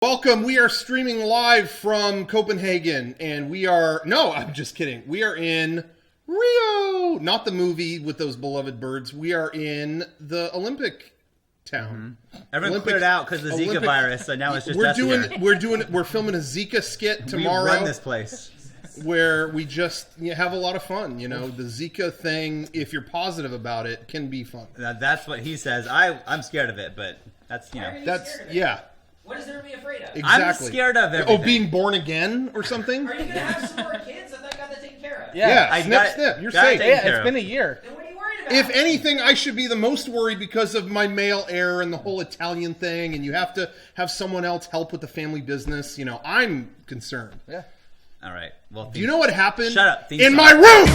Welcome. We are streaming live from Copenhagen, and we are... No, I'm just kidding. We are in Rio. Not the movie with those beloved birds. We are in the Olympic town. Mm-hmm. Everyone cleared out because of the Zika virus, so now it's just us here. We're filming a Zika skit tomorrow. We run this place. Where we just have a lot of fun. You know, the Zika thing, if you're positive about it, can be fun. Now, that's what he says. I'm scared of it, but that's, you know. Yeah. What is there to be afraid of? Exactly. I'm scared of everything. Oh, being born again or something? Are you going to have some more kids? I thought you got that taken care of. Yeah, snip. You're safe. Yeah, it's been a year. Then what are you worried about? If anything, I should be the most worried because of my male heir and the whole Italian thing, and you have to have someone else help with the family business. You know, I'm concerned. Yeah. All right. Well, do you know what happened? Shut up. In my room!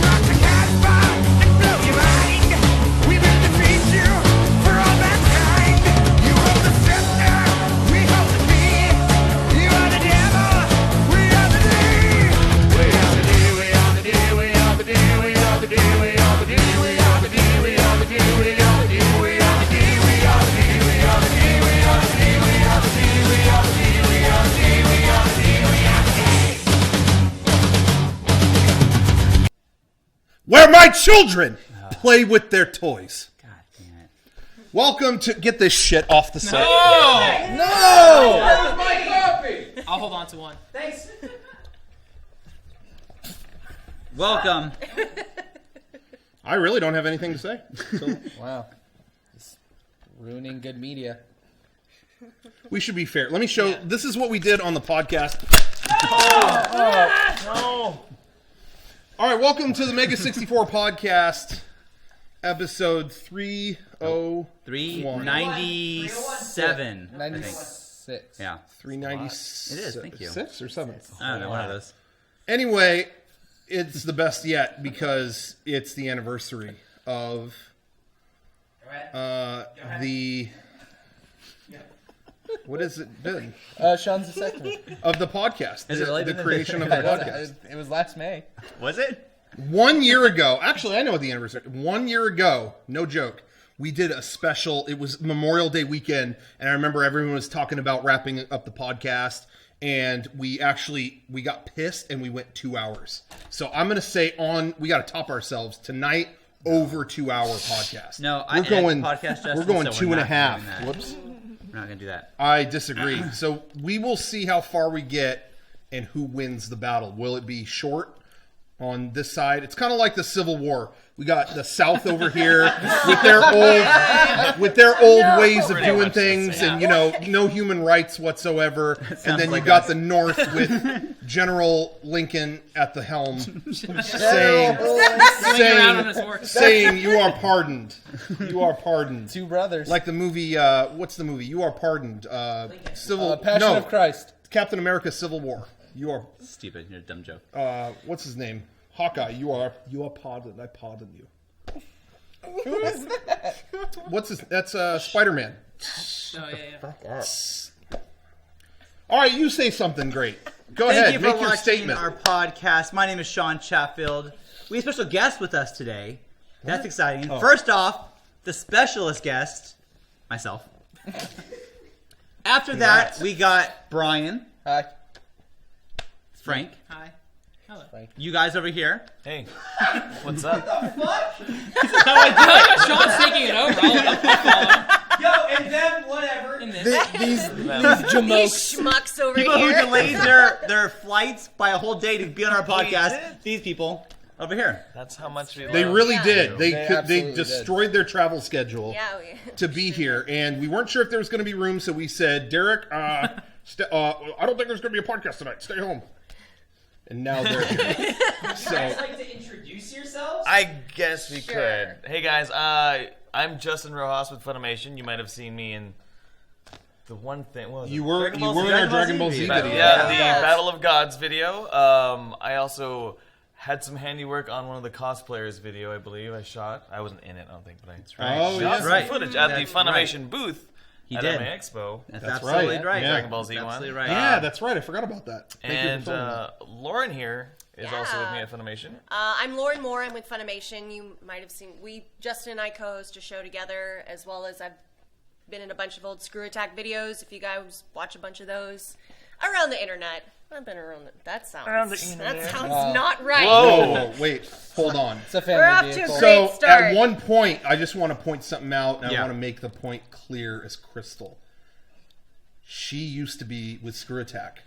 Where my children play with their toys. God damn it. Welcome to... Get this shit off the set. No! Where's my coffee? I'll hold on to one. Thanks. Welcome. I really don't have anything to say. So Wow. Just ruining good media. we should be fair. Let me show... This is what we did on the podcast. No. All right, welcome to the MEGA64 podcast, episode 301. 397. 96. Yeah. 396. It is, thank you. 6 or 7? I don't know, one of those. Anyway, it's the best yet because it's the anniversary of the... What has it been? Sean's the second. Of the podcast. Is it really the been creation of the podcast. It was last May. Was it? 1 year ago, actually, I know what the anniversary. 1 year ago, no joke, we did a special. It was Memorial Day weekend, and I remember everyone was talking about wrapping up the podcast, and we got pissed and we went 2 hours. So I'm gonna say we got to top ourselves tonight. Over 2 hour podcast. No, we're going. Podcast, Justin, we're going so 2.5. Whoops. We're not gonna do that. I disagree. So we will see how far we get and who wins the battle. Will it be short on this side? It's kind of like the Civil War. We got the South over here with their old ways of doing things, and no human rights whatsoever. And then you got the North with General Lincoln at the helm, saying, "You are pardoned. You are pardoned." Two brothers. Like the movie. What's the movie? You are pardoned. Passion of Christ. Captain America: Civil War. You are Stupid. You're a dumb joke. what's his name? Hawkeye. You are pardoned. I pardon you. Who is that? That's Spider-Man. Oh, yeah. All right, you say something great. Go Thank ahead, you for make your watching statement. our podcast. My name is Sean Chatfield. We have a special guest with us today. That's exciting. Oh. First off, the specialist guest, myself. After that, we got Brian, Hi. Frank, Hi. Hello. you guys over here. Hey, what's up? Sean's taking it over. I'll follow Yo, and them, whatever. in this. These These jamokes. schmucks over People who here. delayed their flights by a whole day to be on our podcast. These people over here. That's how much we love They really did. you. They absolutely destroyed their travel schedule Yeah, to be here, and we weren't sure if there was going to be room, so we said, Derek, I don't think there's going to be a podcast tonight. Stay home. And now they're here. Would you guys like to introduce yourselves? I guess we Sure. could. Hey guys, I'm Justin Rojas with Funimation. You might have seen me in the one thing. What was You it? were Dragon Ball in Z? our Dragon Ball Z video. Yeah, the Yeah. Battle of Gods video. I also had some handiwork on one of the cosplayers video. I believe I shot. I wasn't in it, I don't think, but I Oh, shot yeah. some Right. footage at That's the Funimation booth He at did. MA Expo. That's That's absolutely right. right. Yeah. Dragon Ball Z That's one. absolutely right. Yeah, that's right. I forgot about that. Thank you And for filming that. Lauren here is also with me Yeah. at Funimation. I'm Lauren Moore. I'm with Funimation. You might have seen Justin and I co-host a show together, as well as I've been in a bunch of old Screw Attack videos. If you guys watch a bunch of those around the internet. I've been around that sounds not right. Whoa, wait, hold on. It's a We're off family to a vehicle. great So start. at one point, I just want to point something out, and I Yeah. want to make the point clear as crystal. She used to be with Screw Attack,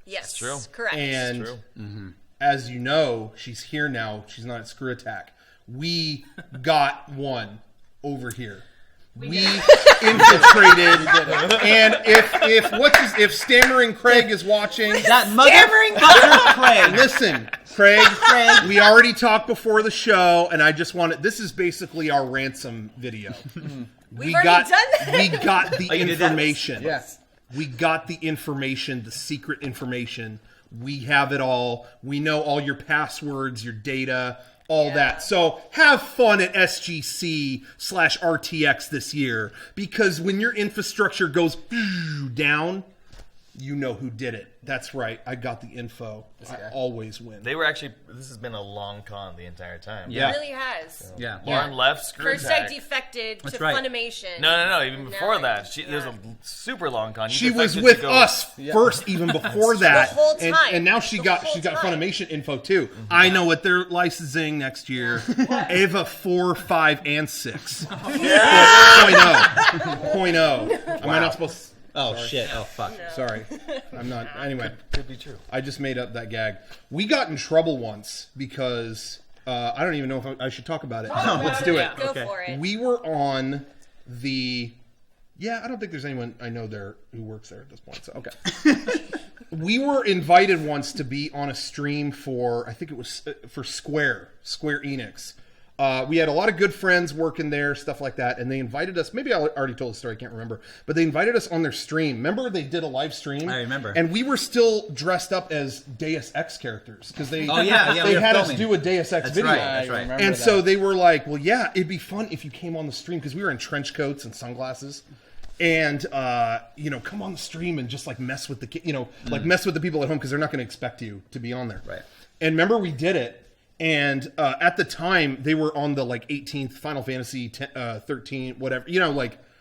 Yes, true. correct. and as you know, she's here now. She's not at Screw Attack. We got one over here. We infiltrated, and if Stammering Craig is watching, That motherfucker Craig. listen, Craig, we already talked before the show, and I just wanted. This is basically our ransom video. We've already done that. We got the you did that? information. Yes. We got the information, the secret information. We have it all. We know all your passwords, your data, all that. So have fun at SGC/RTX this year, because when your infrastructure goes down, you know who did it. That's right. I got the info. I always win. They were actually. This has been a long con the entire time. Yeah. It really has. Yeah. Lauren left. Screw First I Attack. defected That's to right. Funimation. No. Even Now before I- that, there's a super long con. You She was defected with to go- us first, even before that, The whole time. and now she The got whole time. Funimation info too. I know what they're licensing next year: Ava 4, 5, and 6. 0.0. Am I not supposed? Oh shit. Oh fuck. Sorry, I'm not. Anyway, Could be true. I just made up that gag. We got in trouble once because I don't even know if I should talk about it. Let's do it. Go Okay. for it. We were on the. Yeah, I don't think there's anyone I know there who works there at this point. So okay. We were invited once to be on a stream for, I think it was for Square Enix. We had a lot of good friends working there, stuff like that, and they invited us. Maybe I already told the story, I can't remember, but they invited us on their stream. Remember, they did a live stream. I remember. And we were still dressed up as Deus Ex characters because they Oh, yeah, we they were had us filming. do a Deus Ex That's video. right. That's right. remember And that. so they were like, well, yeah, it'd be fun if you came on the stream, because we were in trench coats and sunglasses. And, come on the stream and just, like, mess with the mess with the people at home, because they're not going to expect you to be on there. Right. And remember, we did it. And at the time, they were on the, 18th Final Fantasy 13, whatever.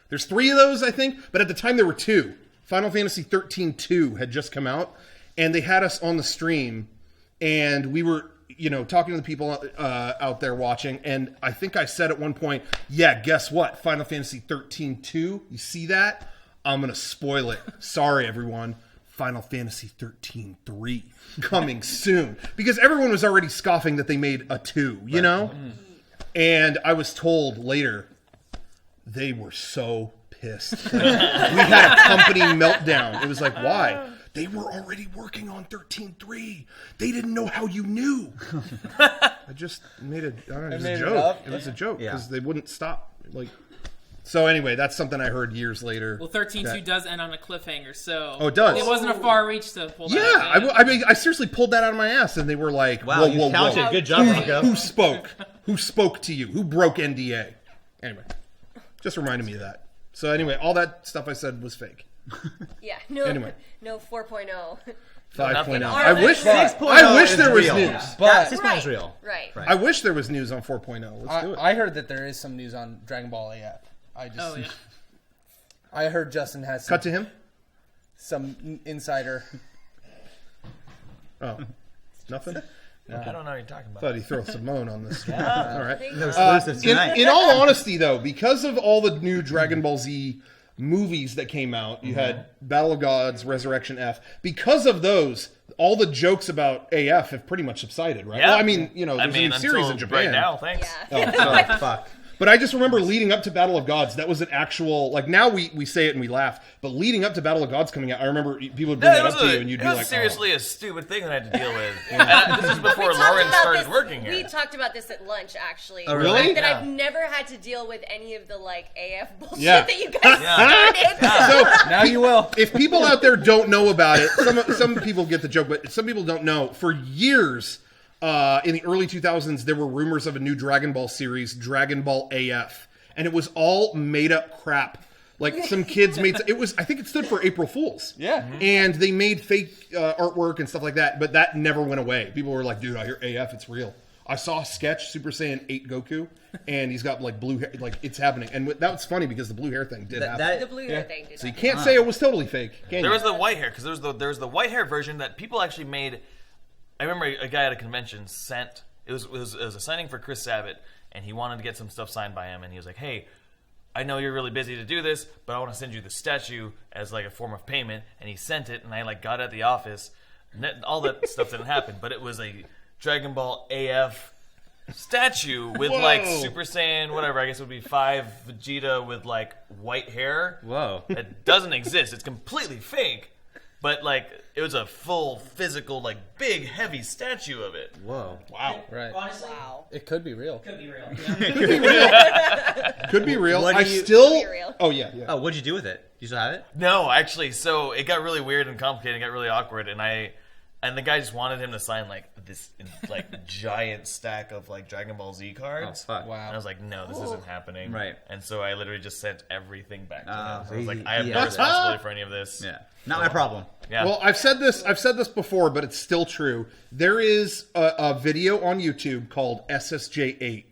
There's 3 of those, I think. But at the time, there were 2. Final Fantasy 13-2 had just come out. And they had us on the stream. And we were, talking to the people out there watching. And I think I said at one point, yeah, guess what? Final Fantasy 13-2. You see that? I'm going to spoil it. Sorry, everyone. Final Fantasy 13-3 coming soon, because everyone was already scoffing that they made a 2, you know? And I was told later they were so pissed. We had a company meltdown. It was like, why? They were already working on 13-3. They didn't know how you knew. I just made it was a joke. It was a joke because they wouldn't stop. So anyway, that's something I heard years later. Well, 13-2 does end on a cliffhanger, so Oh, it does? It wasn't a far reach to pull that. Yeah, I mean, I seriously pulled that out of my ass, and they were like, Wow, whoa, you whoa, counted. whoa. Good job, Rocco. Who spoke? Who spoke to you? Who broke NDA? Anyway, just reminded me of that. So anyway, all that stuff I said was fake. Yeah, no, Anyway. no 4.0. 5.0. Or I wish 6.0 there was is real. news. But 6.0 is real. Right. I wish there was news on 4.0. Let's do it. I heard that there is some news on Dragonball AF. Oh yeah. I heard Justin has Cut to him. some insider. Oh, nothing. I don't know what you're talking about. Thought he'd throw Simone on this. All right. No exclusives tonight. In all honesty, though, because of all the new Dragon Ball Z movies that came out, you had Battle of Gods, Resurrection F. Because of those, all the jokes about AF have pretty much subsided, right? Yeah. Well, I mean, there's a new series in Japan. Right now, thanks. Yeah. Oh, fuck. But I just remember leading up to Battle of Gods, that was an actual, now we say it and we laugh, but leading up to Battle of Gods coming out, I remember people would bring that up to you and you'd be like, seriously a stupid thing that I had to deal with. And this is before We talked Lauren about started this- working here. We talked about this at lunch, actually. Oh, really? That Yeah. I've never had to deal with any of the AF bullshit Yeah. that you guys started. So Now you will. if people out there don't know about it, some people get the joke, but some people don't know. For years, in the early 2000s, there were rumors of a new Dragon Ball series, Dragon Ball AF. And it was all made up crap. Like some kids made it was. I think it stood for April Fools. Yeah. And they made fake artwork and stuff like that. But that never went away. People were like, "Dude, I hear AF. It's real." I saw a sketch Super Saiyan 8 Goku, and he's got like blue hair. Like it's happening, and that was funny because the blue hair thing did happen. The blue hair thing did So you happen. can't say it was totally fake. Can There you? was the white hair because there's the white hair version that people actually made. I remember a guy at a convention sent it was a signing for Chris Sabat, and he wanted to get some stuff signed by him, and he was like, "Hey, I know you're really busy to do this, but I want to send you the statue as like a form of payment." And he sent it, and I like got it at the office. All that stuff didn't happen, but it was a Dragonball AF statue with like Super Saiyan, whatever. I guess it would be 5 Vegeta with like white hair. Whoa. It doesn't exist. It's completely fake. But like it was a full physical, like big, heavy statue of it. Whoa. Wow. Right. Honestly, It could be real. could be real. Could be real. What do I you- still. Could be real. Oh yeah. Oh, what'd you do with it? Do you still have it? No, actually, so it got really weird and complicated. It got really awkward, and the guy just wanted him to sign like this like giant stack of like Dragon Ball Z cards. Oh, fuck. Wow. And I was like, no, this isn't happening. Right. And so I literally just sent everything back to him. Oh, So I was like, he- I have he no has it. responsibility for any of this. Yeah. Not my problem. Yeah. Well, I've said this before, but it's still true. There is a video on YouTube called SSJ8.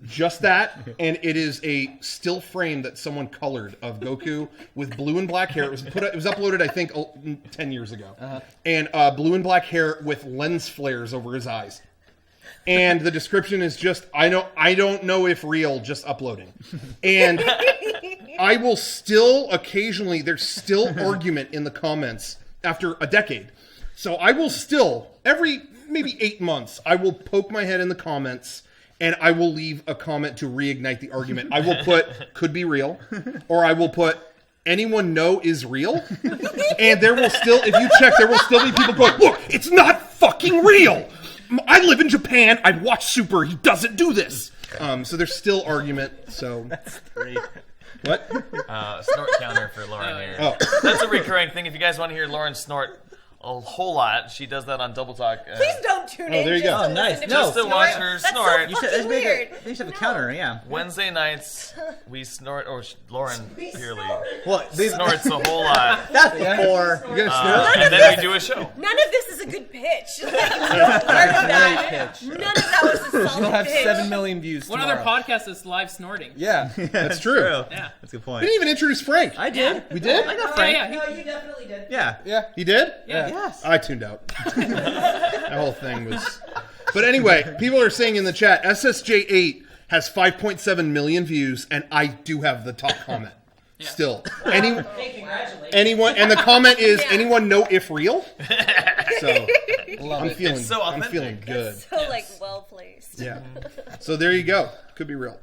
Just that, and it is a still frame that someone colored of Goku with blue and black hair. It was uploaded, I think, 10 years ago, and blue and black hair with lens flares over his eyes. And the description is just, I don't know if real, just uploading. And I will still occasionally, there's still argument in the comments after a decade. So I will still, every maybe 8 months, I will poke my head in the comments and I will leave a comment to reignite the argument. I will put, could be real, or I will put, anyone know is real? And there will still, if you check, there will still be people going, look, it's not fucking real! I live in Japan, I'd watch Super, he doesn't do this! So there's still argument, so... That's great. What? Snort counter for Lauren here. Oh. That's a recurring thing. If you guys want to hear Lauren snort a whole lot, she does that on Double Talk. Please don't tune in. there you go. just to Oh, nice. listen to No. me Just to snort. watch her That's snort. So You should, fucking weird. they should have a counter, yeah. Wednesday nights, we snort, or Lauren purely Well, snorts a whole lot, that's before. You guys snort? and then we do a show. None of this is a good pitch. Like, no part of that. pitch. None of that was a solid You'll have pitch. 7 million views What tomorrow. other podcast is live snorting? Yeah. That's true. Yeah. That's a good We point. didn't even introduce Frank. I did. We did? I got Oh, Frank. yeah, No, you definitely did. Yeah. Yeah. He did? yeah. Yes. I tuned out. That whole thing was... But anyway, people are saying in the chat, SSJ8 has 5.7 million views, and I do have the top comment. Still. Hey, congratulations. Anyone, and the comment is, Yeah. anyone know if real? So, Love I'm it. feeling, It's so I'm authentic. feeling good. So like well placed. Yeah. So there you go. Could be real.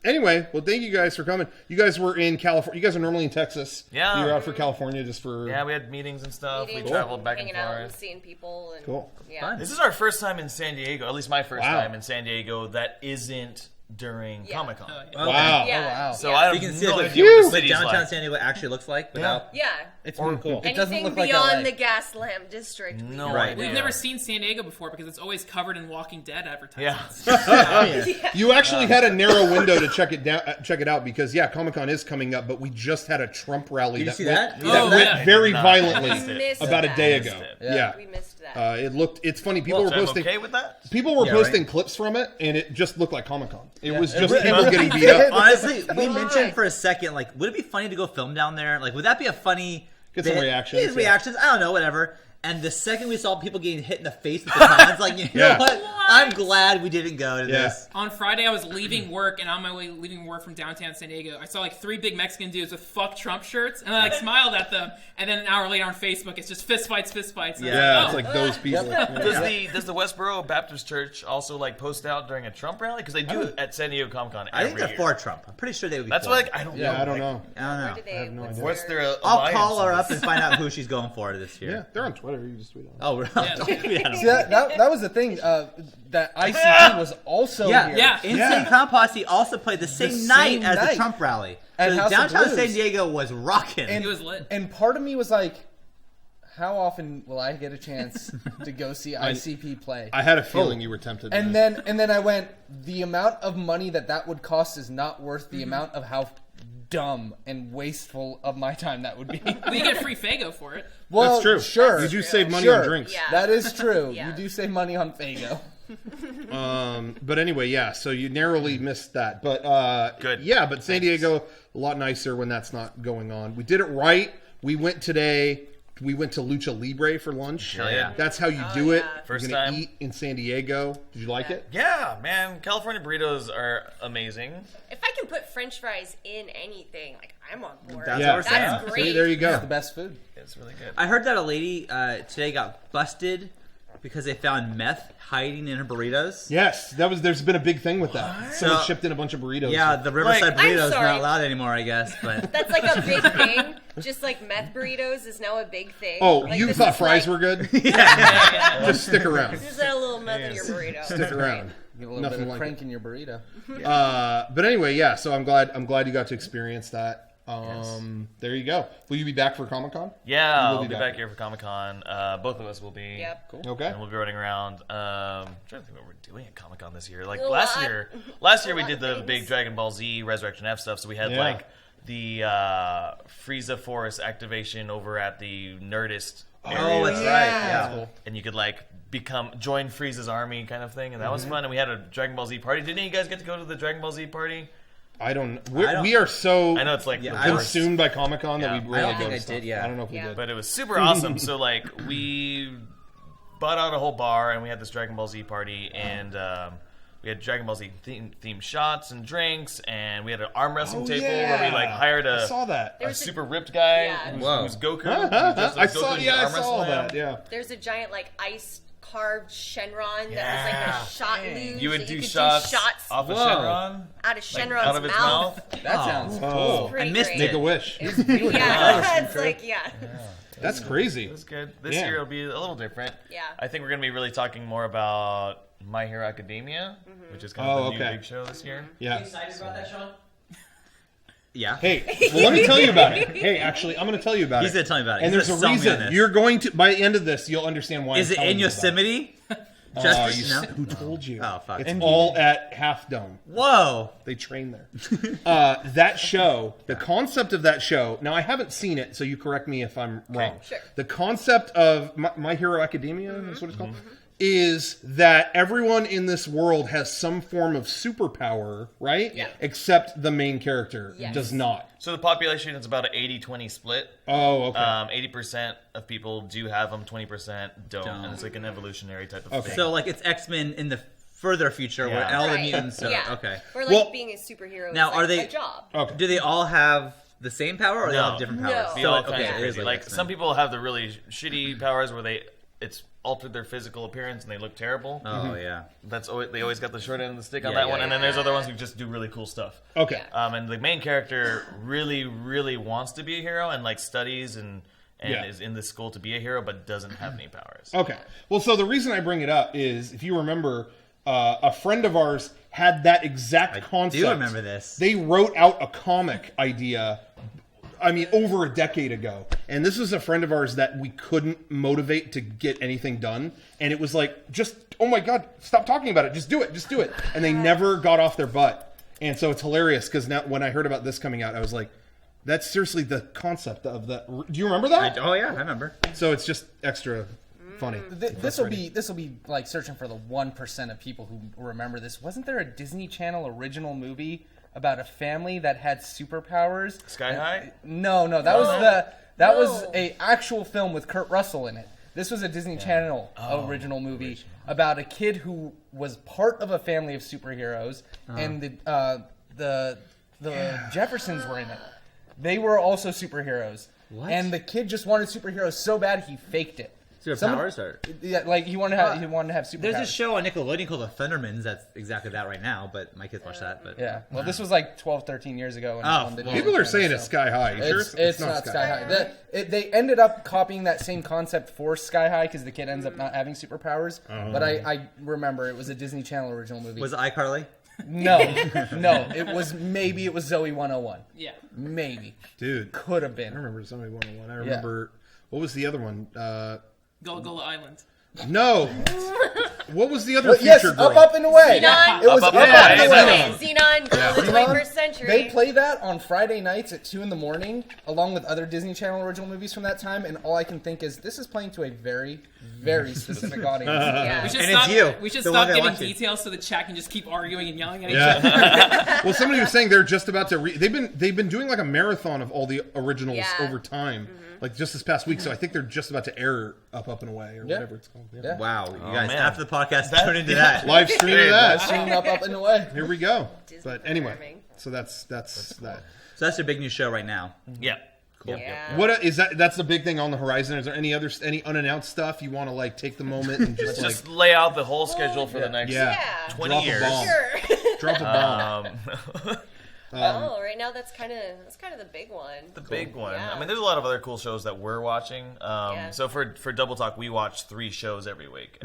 Anyway, well, thank you guys for coming. You guys were in California. You guys are normally in Texas. Yeah. You were out for California just for... Yeah, we had meetings and stuff. Meeting, We traveled back and hanging out and forth. seeing people. And, Cool. Yeah. This is our first time in San Diego, at least my first Wow. time in San Diego, that isn't during Yeah. Comic Con. Oh, yeah. Wow. Yeah. Oh, wow. So Yeah. I You can have see no like, idea what the what city's downtown like. San Diego actually looks like without. Yeah. It's really cool. It doesn't Anything look like beyond LA. the Gaslamp district. we No know. Right. We've idea. never seen San Diego before because it's always covered in Walking Dead Yeah. advertisements. You actually had a narrow window to check it out because Comic-Con is coming up, but we just had a Trump rally Did you that see went, that? that Oh, went yeah. very Nah, violently I missed it. Missed about a that. day Missed ago. it. Yeah. We missed that. It's funny. People were I'm posting. okay with that? People were Yeah, posting right. clips from it, and it just looked like Comic-Con. It Yeah. was It just really- people getting beat up. Honestly, we Why? mentioned for a second, like, would it be funny to go film down there? Like, would that be a funny Get some bit? reactions, Yeah, yeah. reactions. I don't know, whatever. And the second we saw people getting hit in the face with the cons, like, you Yeah. know what? I'm glad we didn't go to Yeah. this. On Friday, I was leaving work, and on my way leaving work from downtown San Diego, I saw like 3 big Mexican dudes with "fuck Trump" shirts, and I like smiled at them. And then an hour later on Facebook, it's just fist fights. And I was Yeah, like, it's oh. like those people. Does the Westboro Baptist Church also like post out during a Trump rally? Because they do it at San Diego Comic Con I every think they're year. for Trump. I'm pretty sure they would be That's for why it. I don't know. Yeah, I don't know. I don't know. Where do they, no what's idea. What's their- their I'll alliance call her on up this? and find out who she's going for this year. Yeah, they're on Twitter. You can just tweet on. Oh, really? Yeah. Yeah. See, that was the thing. That ICP was also Yeah, here. Yeah. Insane Yeah. Clown Posse also played the same same night as the night. Trump rally. At So House of downtown Blues. San Diego was rocking. It was lit. And part of me was like, how often will I get a chance to go see ICP play? I had a feeling you were tempted. And man. then I went, the amount of money that would cost is not worth the amount of how dumb and wasteful of my time that would be. We get free Fago for it. Well, That's true. Sure. You do save money Sure. on drinks. Yeah. That is true. Yeah. You do save money on Fago. But anyway, yeah. So you narrowly missed that, but Good. Yeah, but San Diego a lot nicer when that's not going on. We did it right. We went today. We went to Lucha Libre for lunch. Hell yeah. That's how you do it. yeah. First You're gonna time. eat in San Diego. Did you like it? Yeah, man. California burritos are amazing. If I can put French fries in anything, like I'm on board. That's Yeah. what we're saying. That's great. See, there you go. It's the best food. It's really good. I heard that a lady today got busted because they found meth hiding in her burritos. Yes, there's been a big thing with that. Someone So- shipped in a bunch of burritos. Yeah, the Riverside Like- burritos I'm sorry. not allowed anymore, I guess. But That's like a big thing. Just like meth burritos is now a big thing. Oh, Like, you this thought is fries like, were good? Just stick around. Just add a little meth in your burrito. Stick around. Get a little Nothing bit of like crank in your burrito. But anyway, yeah. So I'm glad you got to experience that. There you go. Will you be back for Comic-Con? Yeah, You will I'll be back here for Comic Con. Both of us will be. Yep. Cool. Okay. And we'll be running around. I'm trying to think what we're doing at Comic Con this year. Like A last lot. year A we lot did of the things. big Dragon Ball Z Resurrection F stuff. So we had Yeah. like the Frieza Force activation over at the Nerdist area. oh, that's right. Yeah. And you could like join Frieza's army kind of thing, and that was fun. And we had a Dragon Ball Z party. Didn't you guys get to go to the Dragon Ball Z party? I don't. I don't- We are so I know it's like Yeah, the I don't- worst. consumed by Comic-Con Yeah. that we I rarely don't go think to I stuff. did, yeah. I don't know if we Yeah. did. But it was super awesome. So like we bought out a whole bar and we had this Dragon Ball Z party, and we had Dragon Ball Z themed shots and drinks, and we had an arm wrestling table where we like hired I saw that. a There's a- super ripped guy Yeah. who's Goku. who's just I like saw. Goku, Yeah, I arm saw wrestling that. him. Yeah. There's a giant like ice carved Shenron Yeah. that was like a shot luge. You would that do could shots do shots off of Whoa. Shenron, out of Shenron's out of its mouth. That sounds Oh, cool. Pretty I missed great. make a wish. Yeah, it's like That's crazy. It was good. This Yeah. year it'll be a little different. Yeah. I think we're going to be really talking more about My Hero Academia, which is kind of the new big show this year. Are you Yeah. excited about that, Sean? Yeah. Hey, well, let me tell you about it. Hey, actually, I'm going to tell you about He's it. gonna tell me about it. And He's there's a gonna sell me on reason. this. You're going to, by the end of this, you'll understand why. Is I'm it telling in you about Yosemite? Oh, Just you no? who told you? Oh, fuck. It's all at Half Dome. Whoa. They train there. That show, the concept of that show. Now, I haven't seen it, so you correct me if I'm wrong. Sure. The concept of My Hero Academia is what it's called. Is that everyone in this world has some form of superpower, right? Yeah. Except the main character Yes. does not. So the population is about an 80-20 split. Oh, okay. 80% of people do have them, 20% don't. Don't. And it's like an evolutionary type of Okay. thing. So like it's X-Men in the further future where Yeah. all the Right. mutants are Yeah. okay. Or like Well- being a superhero Now, is are like they- a job. Okay. Do they all have the same power or they all have different No. powers? No. Be all So kinds okay, of it is crazy. Like X-Men. some people have the really shitty powers where it's altered their physical appearance and they look terrible. Oh yeah. They always got the short end of the stick on Yeah, that yeah, one. And then there's yeah. other ones who just do really cool stuff. Okay. And the main character really, really wants to be a hero and like studies and Yeah. is in this school to be a hero, but doesn't have any powers. Okay. Well, so the reason I bring it up is, if you remember, a friend of ours had that exact concept. do remember this. They wrote out a comic idea, I mean, over a decade ago. And this was a friend of ours that we couldn't motivate to get anything done. And it was like, just, oh my God, stop talking about it. Just do it. Just do it. And they never got off their butt. And so it's hilarious because now when I heard about this coming out, I was like, that's seriously the concept of that. Do you remember that? Oh yeah, I remember. So it's just extra funny. This will be like searching for the 1% of people who remember this. Wasn't there a Disney Channel original movie about a family that had superpowers? Sky High? No, that was a actual film with Kurt Russell in it. This was a Disney Channel original movie about a kid who was part of a family of superheroes, and the Jeffersons were in it. They were also superheroes, and the kid just wanted superheroes so bad he faked it. Superpowers or Yeah, like he wanted to have superpowers. there's a show on Nickelodeon called The Thundermans that's exactly that right now, but my kids watch that. But Yeah, well, this was like 12, 13 years ago. And Oh, on the well, People are Disney saying Channel, it's so- Sky High. You sure? It's not Sky High. They ended up copying that same concept for Sky High because the kid ends up not having superpowers. But I remember it was a Disney Channel original movie. was it iCarly? No, it was Zoe 101. Yeah. Maybe Dude, could have I been. remember somebody 101. I remember, what was the other one? Gullah Island. No. What was the other Yes, feature girl? Up and Away. Xenon. It was Up, Up, Up, and Away. Away. Xenon, Girl of the Xenon, 21st Century. They play that on Friday nights at 2 in the morning, along with other Disney Channel original movies from that time, and all I can think is, this is playing to a very, very specific audience. Yeah. We should And stop, it's you, we should the stop one that giving watched it. details so the chat can just keep arguing and yelling at each Yeah. other. Well, somebody was saying they're just about to. They've been doing like a marathon of all the originals Yeah. over time, like just this past week. So I think they're just about to air Up and Away or Yeah. whatever it's called. Yeah. Wow, you guys, man. after the podcast, turn into that. Live stream of that. Streaming Up and Away. Here we go. Disney But anyway, programming. so that's that. So that's your big new show right now. Yeah. Cool. Yeah. What is that? That's the big thing on the horizon. Is there any unannounced stuff you want to like take the moment and just like Just lay out the whole schedule for the next yeah, 20 drop years. a bomb. Sure. Drop a bomb. Oh, right now that's kind of the big one. The big one. Yeah. I mean, there's a lot of other cool shows that we're watching. Yeah. So for Double Talk, we watch 3 shows every week.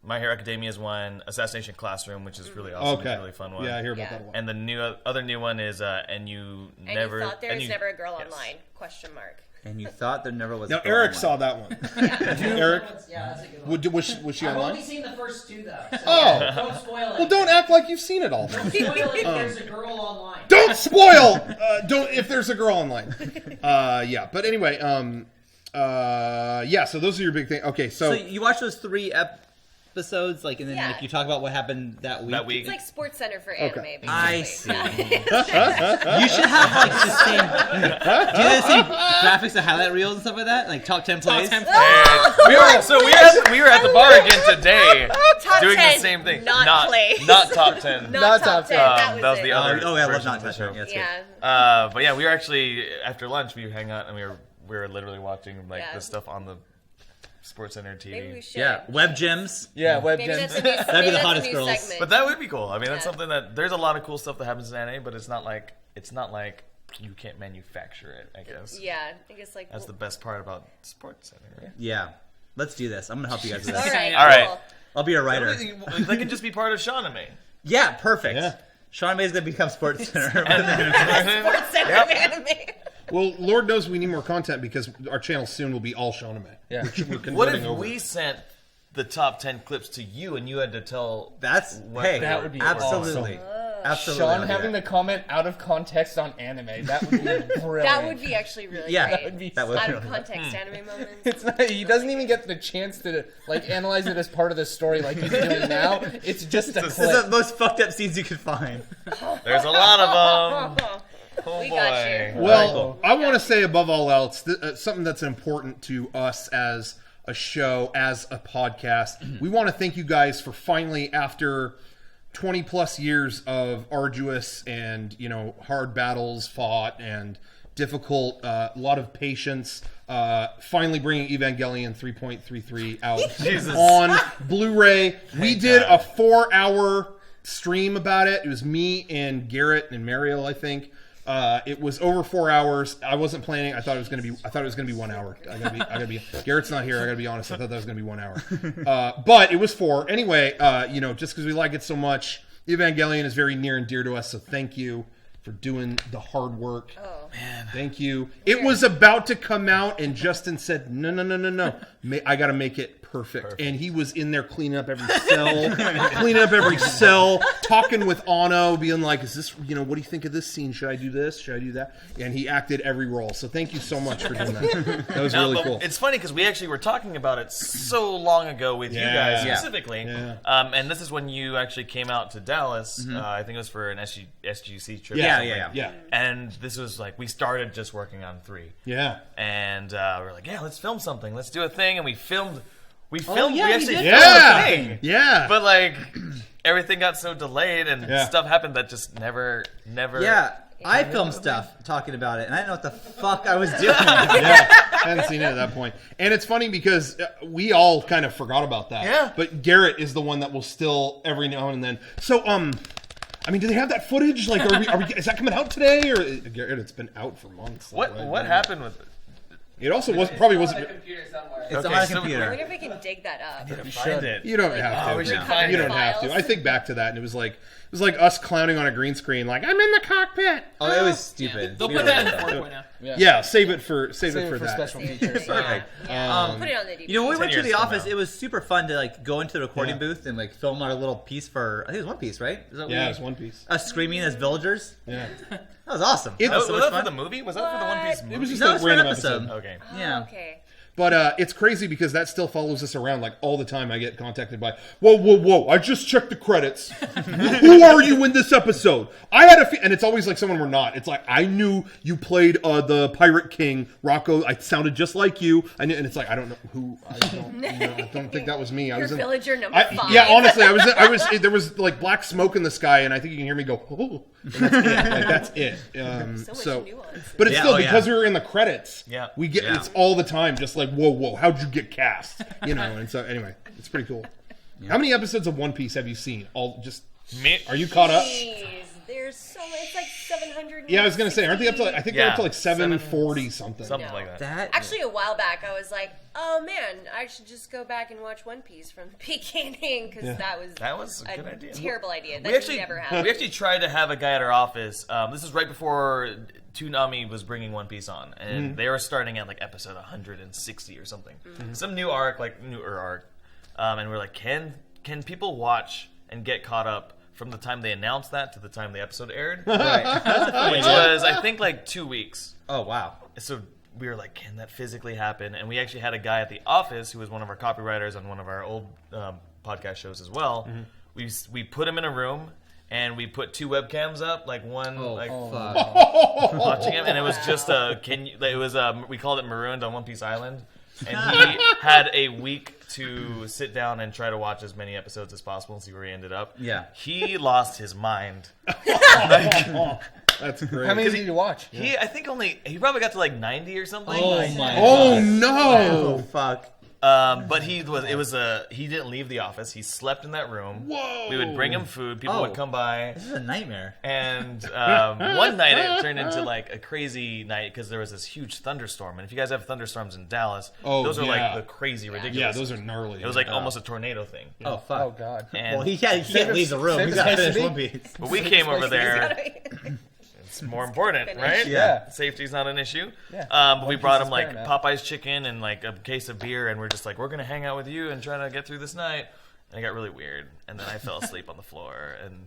My Hero Academia is one. Assassination Classroom, which is really awesome. Okay. It's a really fun one. Yeah, I hear about Yeah. that a lot. And the other new one is and you And never you thought there was never a girl yes. online? Question mark. And you thought there never was. Now a girl Eric online. saw that one. Eric, Yeah, that's a good one. was she I've only online? seen the first 2 though. So Oh. don't spoil it. Well, don't act like you've seen it all. Don't spoil it if there's a girl online. Don't spoil. Don't if there's a girl online. Yeah, but anyway, yeah. So those are your big things. Okay, So so you watch those 3 episodes, like, and then Yeah. like you talk about what happened that week. That week. It's like Sports Center for anime, basically. I see. Yeah. You should have like the same. Do you have the same graphics and highlight reels and stuff like that? Like top 10 plays. Top 10 we were at the bar again today Top doing 10, the same thing. not plays. Not top 10. Not top 10. that was it. the other. Oh yeah, I love version not of the touch show. it. Yeah, that's Yeah. But yeah, we were actually after lunch we hang out and we were literally watching like Yeah. the stuff on the Sports Center TV. Maybe we should. good. Yeah, web gyms. Yeah, web Maybe gems. that's a new, That'd be maybe the that's a hottest new girls. segment. But that would be cool. I mean, that's Yeah. something that there's a lot of cool stuff that happens in anime, but it's not like you can't manufacture it. I guess. Yeah, I guess like. That's the best part about Sports Center. Right? Yeah, let's do this. I'm gonna help you guys with All this. right. All right. Cool. I'll be a writer. That can just be part of Shawname. Yeah, perfect. Yeah. Sean May's gonna become Sports Center. Sports Center of anime. well, Lord knows we need more content because our channel soon will be all Shawname. Yeah. Which we're converting What if over. we sent the top 10 clips to you and you had to tell? That's what hey, they that were- would be absolutely, absolutely. Sean I'll do having that. to comment out of context on anime. That would be brilliant. That would be actually really Yeah, great. That would be that would Out be of really- context anime moments. It's not, he doesn't even get the chance to like analyze it as part of the story like he's doing now. It's just a This is clip. the most fucked up scenes you could find. There's a lot of them. Oh We boy. got you. Well, I want to say above all else, something that's important to us as a show, as a podcast. We want to thank you guys for finally, after 20 plus years of arduous and hard battles fought and difficult, a lot of patience, finally bringing Evangelion 3.33 out on Blu-ray. We did a 4-hour stream about it. It was me and Garrett and Mariel, I think. It was over 4 hours. I wasn't planning. I thought it was gonna be 1 hour. I gotta be. Garrett's not here. I gotta be honest. I thought that was gonna be 1 hour. But it was 4. Anyway, just because we like it so much, Evangelion is very near and dear to us. So thank you for doing the hard work. Oh. Man. Thank you. It was about to come out, and Justin said, "No. I got to make it perfect." And he was in there cleaning up every cell, talking with Ano, being like, "Is this? What do you think of this scene? Should I do this? Should I do that?" And he acted every role. So thank you so much for doing that. That was really but cool. It's funny because we actually were talking about it so long ago with you guys Yeah. specifically. Yeah. And this is when you actually came out to Dallas. I think it was for an SGC trip. Yeah. And this was like, we started just working on 3. Yeah. And we're like, yeah, let's film something. Let's do a thing. And we filmed. We yeah, we we actually did. filmed Yeah. a thing. Yeah. But like, everything got so delayed and Yeah. stuff happened that just never. Yeah, I filmed stuff talking about it, and I didn't know what the fuck I was doing. Yeah, I hadn't seen it at that point. And it's funny because we all kind of forgot about that. Yeah. But Garrett is the one that will still every now and then. So, I mean, do they have that footage? Like, are we is that coming out today? Or Garrett, it's been out for months. What right? happened with it? It also It's probably on wasn't. the computer, so somewhere. It's Okay, on a so- I computer. wonder if we can dig that up. Find it. You don't have to. we should Yeah. find You it. don't have to. Files. I think back to that, and it was like us clowning on a green screen, like I'm in the cockpit. Oh, it was stupid. They'll We put were that in like 4.0. Yeah, save it for Save it for that. special features. Perfect. Put it on the DVD. You know, when we 10 went to years the from office, now. it was super fun to like go into the recording Yeah. booth and like film our little piece for. I think it was One Piece, right? Is that what Yeah, we- it's One Piece. Us screaming as villagers. Yeah, That was awesome. It- That was Was so that much for fun. the movie? Was that for the One Piece movie? it was just No, a it's for an random episode. episode. Okay. Yeah. Okay. But it's crazy because that still follows us around like all the time. I get contacted by, whoa! I just checked the credits. Who are you in this episode? I had and it's always like someone we're not. It's like I knew you played the Pirate King, Rocco. I sounded just like you. I knew, and it's like I don't know who. I don't think that was me. I Your was in, villager number 5. Yeah, honestly, I was. There was like black smoke in the sky, and I think you can hear me go. Oh, and that's it. Like, that's it. So much nuance. But it's Yeah, still oh, because yeah. we were in the credits. Yeah. we get Yeah. it's all the time. Just like whoa, how'd you get cast? You know, and so anyway, it's pretty cool. How many episodes of One Piece have you seen? All just Me? are you caught up? Jeez, there's so many. It's like 700. Yeah, I was gonna say, aren't they up to? I think they're up to like 740 something. Something No. like that. That Actually, a while back, I was like, "Oh man, I should just go back and watch One Piece from the beginning," because that was a good idea. terrible idea. That We actually, never happened. we actually tried to have a guy at our office. This is right before Toonami was bringing One Piece on, and they were starting at like episode 160 or something. Some new arc, like newer arc, and we're like, can people watch and get caught up from the time they announced that to the time the episode aired? right. Which was, I think, like 2 weeks. Oh wow. So we were like, can that physically happen? And we actually had a guy at the office who was one of our copywriters on one of our old podcast shows as well. We put him in a room and we put 2 webcams up, like one Fuck. watching him, and it was just we called it Marooned on One Piece Island, and he had a week to sit down and try to watch as many episodes as possible and see where he ended up. Yeah. He lost his mind. That's great. How many did you watch? I think he probably got to like 90 or something. Oh my. Oh no! Oh fuck. But he didn't leave the office. He slept in that room. Whoa! We would bring him food. People Oh. would come by. This is a nightmare. And one night it turned into like a crazy night because there was this huge thunderstorm. And if you guys have thunderstorms in Dallas, those are yeah. like the crazy ridiculous. Yeah, those are gnarly. It was like almost a tornado thing. Oh fuck. Oh god. And Well, he can't leave the room. save He's his got to place finish to One be. Piece. but we came over there. Yeah. It's more important, Finish. right? Yeah. Safety's not an issue. Yeah. But we One brought Piece him is like paramount. Popeye's chicken and like a case of beer, and we're just like, we're gonna hang out with you and try to get through this night. And it got really weird, and then I fell asleep on the floor, and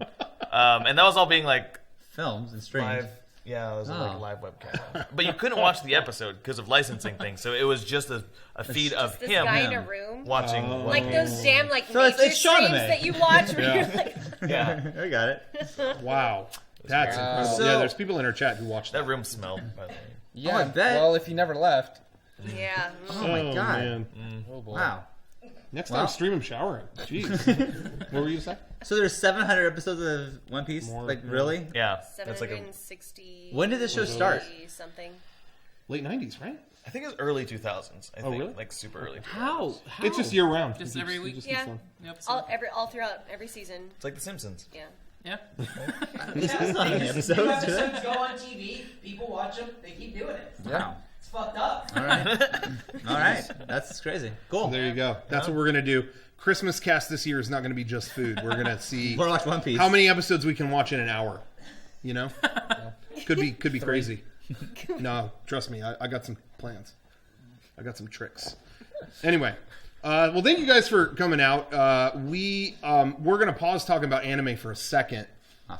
that was all being like Films and streams. live. Yeah, it was like Oh. a live webcam. But you couldn't watch the episode because of licensing things, so it was just a feed of This him guy in a room. watching. Like those damn like So it's- nature it's streams Shawnee. that you watch where you're like, Yeah, I got it. Wow, that's incredible. So- Yeah, there's people in our chat who watch that that. room smelled. By the way. Yeah. I bet. Well, if you never left. yeah. Oh my god. Man. Oh boy. Wow. Next Wow. time, stream him showering. Jeez. What were you saying? So there's 700 episodes of One Piece. More, Like yeah. really? Yeah, that's like 760. When did the show start? Something. Late 90s, right? I think it was early 2000s. I think really? like super early. 2000s. How? It's just year round. Just It every it week? just Yeah. keeps on. Yep. All throughout every season. It's like The Simpsons. Yeah. Yeah. This is not any New episodes. do they? episodes go on TV. People watch them. They keep doing it. Wow. It's fucked up. All right. All right. That's crazy. Cool. There you go. That's what we're gonna do. Christmas cast this year is not going to be just food. We're gonna see We're gonna watch One Piece. how many episodes we can watch in an hour. You know, could be crazy. No, trust me, I got some plans. I got some tricks. Anyway, well, thank you guys for coming out. We're gonna pause talking about anime for a second.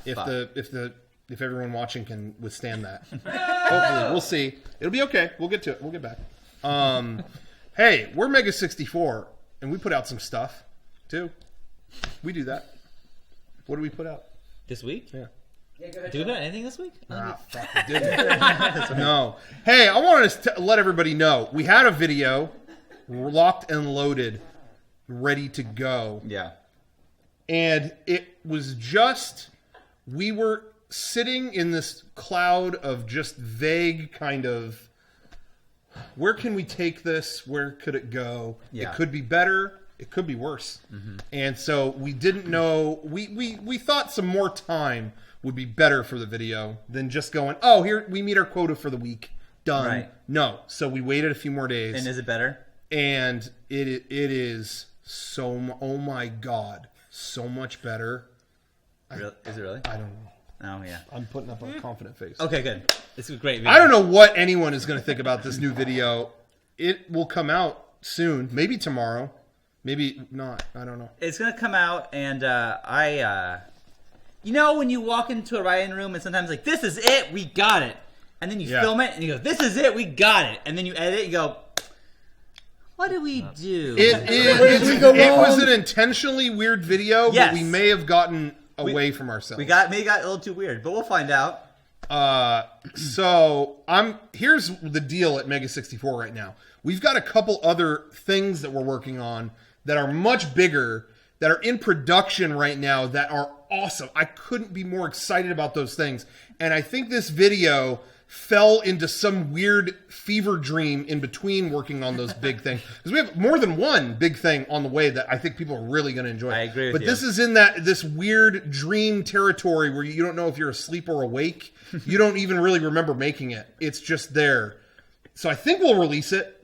If fuck. if everyone watching can withstand that. Hopefully, we'll see. It'll be okay. We'll get to it. We'll get back. Hey, we're MEGA64, and we put out some stuff too. We do that. What do we put out? This week? Yeah. Yeah, go ahead. Do we know anything this week? Fuck, we didn't. No. Hey, I wanted to let everybody know we had a video locked and loaded, ready to go. Yeah. And it was just, we were sitting in this cloud of just vague kind of, where can we take this? Where could it go? Yeah. It could be better. It could be worse. And so we didn't know, we thought some more time would be better for the video than just going, oh, here, we meet our quota for the week. Done. Right. No. So we waited a few more days. And is it better? and it is so. Oh my god, so much better. Is it really? I don't know. Oh yeah. I'm putting up a confident face. Okay, good. This is a great video. I don't know what anyone is going to think about this new video. It will come out soon, maybe tomorrow, maybe not. I don't know. It's gonna come out, and when you walk into a writing room and sometimes like, this is it, we got it, and then you film it and you go, this is it, we got it, and then you edit it, and you go, what do we do? It was an intentionally weird video, Yes. but we may have gotten away from ourselves. We got a little too weird, but we'll find out. So here's the deal at MEGA64 right now. We've got a couple other things that we're working on that are much bigger, that are in production right now, that are awesome. I couldn't be more excited about those things. And I think this video fell into some weird fever dream in between working on those big things. Because we have more than one big thing on the way that I think people are really going to enjoy. I agree with But you. this is in this weird dream territory where you don't know if you're asleep or awake. You don't even really remember making it. It's just there. So I think we'll release it.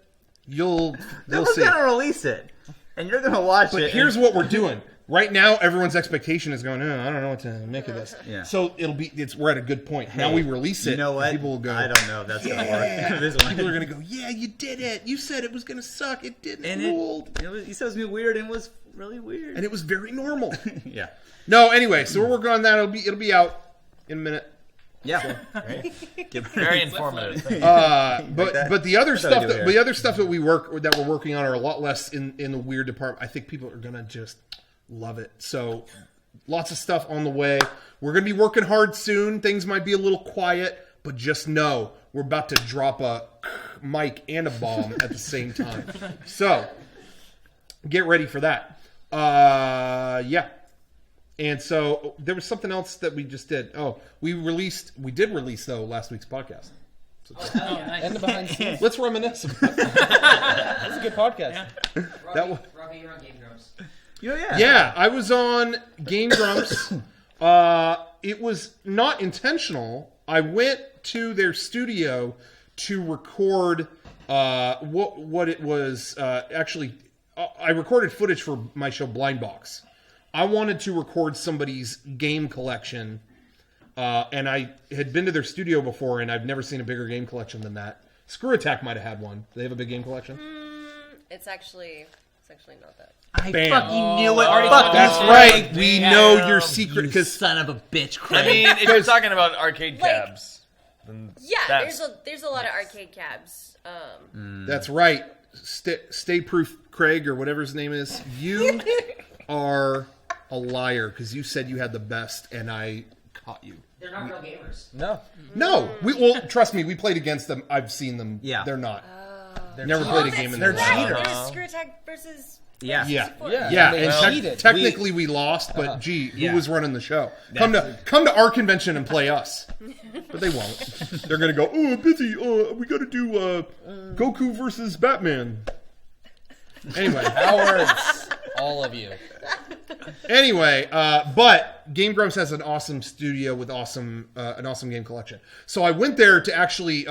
You'll see. We're gonna release it, and you're gonna watch it. But here's what we're doing. Right now, everyone's expectation is going, I don't know what to make of this. Yeah. So we're at a good point. Now we release it. You know what? People will go, I don't know if that's gonna work. This one. people are going to go, yeah, you did it. You said it was going to suck. It didn't. And It ruled. you said it was gonna be weird, and it was really weird. And it was very normal. Yeah. No, anyway, so we're working on that. It'll be out in a minute. Yeah. Very informative. Thank you. But the other stuff do here. the other stuff that we're working on are a lot less in the weird department. I think people are gonna just love it. So lots of stuff on the way. We're gonna be working hard soon. Things might be a little quiet, but just know we're about to drop a mic and a bomb at the same time. So get ready for that. Yeah. And so there was something else that we just did. Oh, we did release though last week's podcast. So Nice. And the behind the scenes. let's reminisce. That's a good podcast. Robbie, you're on Game Grumps. Yeah, I was on Game Grumps. It was not intentional. I went to their studio to record what it was actually. I recorded footage for my show Blind Box. I wanted to record somebody's game collection, and I had been to their studio before, and I've never seen a bigger game collection than that. Screw Attack might have had one. They have a big game collection. It's actually not that. I Bam. fucking knew it. already Fucking That's Oh, right. damn. We know your secret You because son of a bitch, I Craig. mean, if you're talking about arcade cabs, then Yeah, that's, there's a lot of arcade cabs. that's right. Stay proof, Craig, or whatever his name is. You are a liar because you said you had the best, and I caught you. They're not real gamers. No. No, trust me. We played against them. I've seen them. Yeah. They're not. They're Never cheaters. played a game in They're their life. cheaters. There's Screw Attack versus. Yeah. Yeah, Yeah. yeah. They And cheated. technically, we lost, but gee, who Yeah. was running the show? Come to our convention and play us. But they won't. They're gonna go. Oh, busy. We got to do Goku versus Batman. Anyway, Cowards. All of you. but Game Grumps has an awesome studio with an awesome game collection. So I went there to actually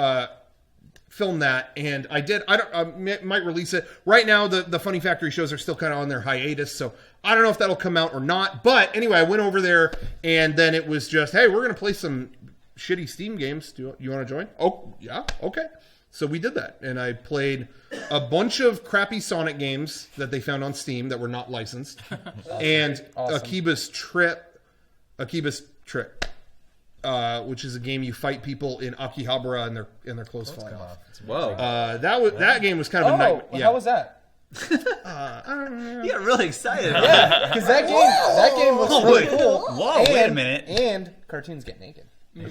film that, and I did. I might release it right now. The Funny Factory shows are still kind of on their hiatus, so I don't know if that'll come out or not. But anyway, I went over there, and then it was just, hey, we're gonna play some shitty Steam games. Do you want to join? Oh yeah, okay. So we did that, and I played a bunch of crappy Sonic games that they found on Steam that were not licensed, and awesome. Akiba's Trip, which is a game you fight people in Akihabara and their clothes fly off. Whoa. That game was kind of a Oh, nightmare. how was that? You got really excited. Yeah, because that game looks really cool. Whoa, wait a minute. And cartoons get naked.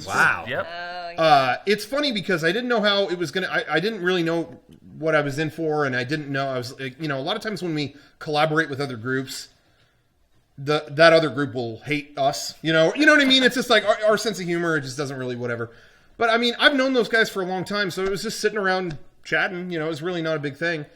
Wow. Yep. It's funny because I didn't know how it was gonna. I didn't really know what I was in for, and I didn't know I was. A lot of times when we collaborate with other groups, that other group will hate us. You know what I mean? It's just like our sense of humor just doesn't really whatever. But I mean, I've known those guys for a long time, so it was just sitting around chatting. It was really not a big thing.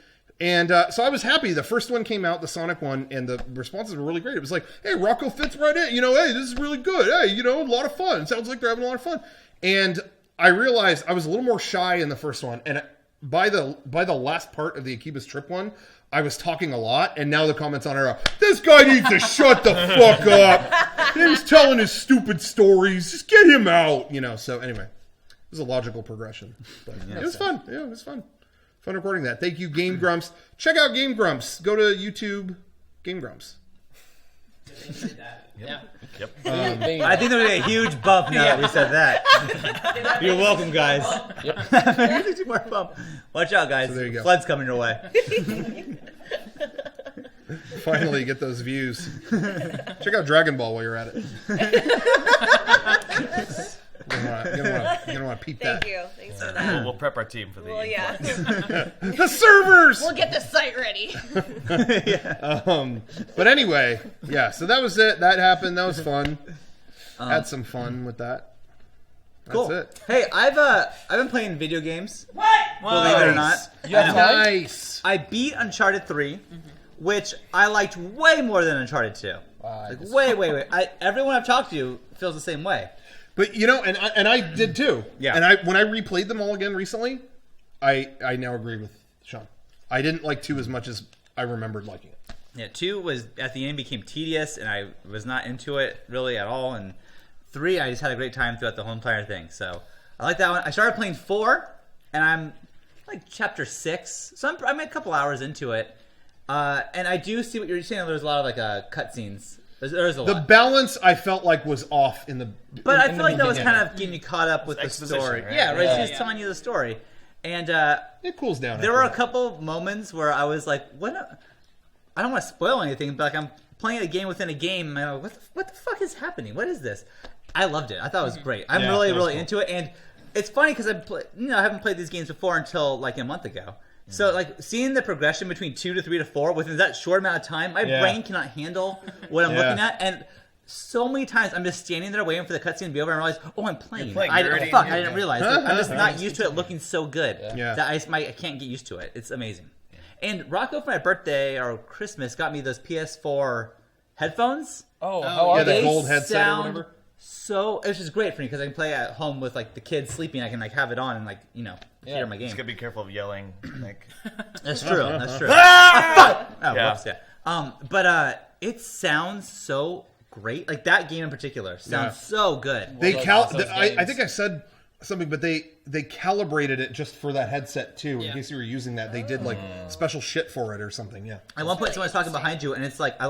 And so I was happy. The first one came out, the Sonic one, and the responses were really great. It was like, hey, Rocco fits right in. Hey, this is really good. Hey, a lot of fun. It sounds like they're having a lot of fun. And I realized I was a little more shy in the first one. And by the last part of the Akiba's Trip one, I was talking a lot, and now the comments on it are, this guy needs to shut the fuck up. He's telling his stupid stories. Just get him out. So anyway, it was a logical progression. But it was fun. Yeah, it was fun. Fun recording that. Thank you, Game Grumps. Check out Game Grumps. Go to YouTube, Game Grumps. Yeah. Yep. I think there'll be a huge bump now that we said that. You're welcome, guys. Yep. More bump. Watch out, guys. So there you go. Flood's coming your way. Finally, get those views. Check out Dragon Ball while you're at it. You're gonna want to peep that. Thank you. Thanks for that. We'll prep our team for the. Well, yeah. The servers. We'll get the site ready. But anyway, yeah. So that was it. That happened. That was fun. Had some fun with that. That's Cool. it. Hey, I've been playing video games. What? Believe it or not. Nice. I beat Uncharted 3, which I liked way more than Uncharted 2. Way. Everyone I've talked to feels the same way. But and I did too. Yeah. And when I replayed them all again recently, I now agree with Sean. I didn't like 2 as much as I remembered liking it. Yeah, 2 was at the end became tedious, and I was not into it really at all. And 3, I just had a great time throughout the whole entire thing. So I like that one. I started playing 4, and I'm like chapter 6, so I'm a couple hours into it. And I do see what you're saying. There's a lot of like cutscenes. There's a lot. The balance I felt like was off in the. But I feel like that was kind of getting you caught up with the story. Right? Yeah, right. Yeah. She's telling you the story, and It cools down. there after were a that. couple moments where I was like, "What?" I don't want to spoil anything, but like I'm playing a game within a game, and I'm like, "What the fuck is happening? What is this?" I loved it. I thought it was great. I'm Yeah, really, that was really cool. into it, and it's funny because I haven't played these games before until like a month ago. So, like, seeing the progression between 2 to 3 to 4 within that short amount of time, my brain cannot handle what I'm looking at. And so many times I'm just standing there waiting for the cutscene to be over and I realize, oh, I'm playing. You're playing. I You're already- didn't realize. Like, I'm just not used to it looking so good. Yeah. That I can't get used to it. It's amazing. And Rocco, for my birthday or Christmas, got me those PS4 headphones. Oh, how are yeah, the they? gold headset or sound whatever. so, which is great for me because I can play at home with like the kids sleeping. I can like have it on and like hear my game. Just gotta be careful of yelling. Like, That's true. That's true. ah! Oh, Yeah. whoops, yeah. But it sounds so great. Like that game in particular sounds so good. They Well, those I games. think I said something, but they calibrated it just for that headset too. Yeah. In case you were using that, they did like special shit for it or something. Yeah. At one point, someone's talking behind you, and it's like it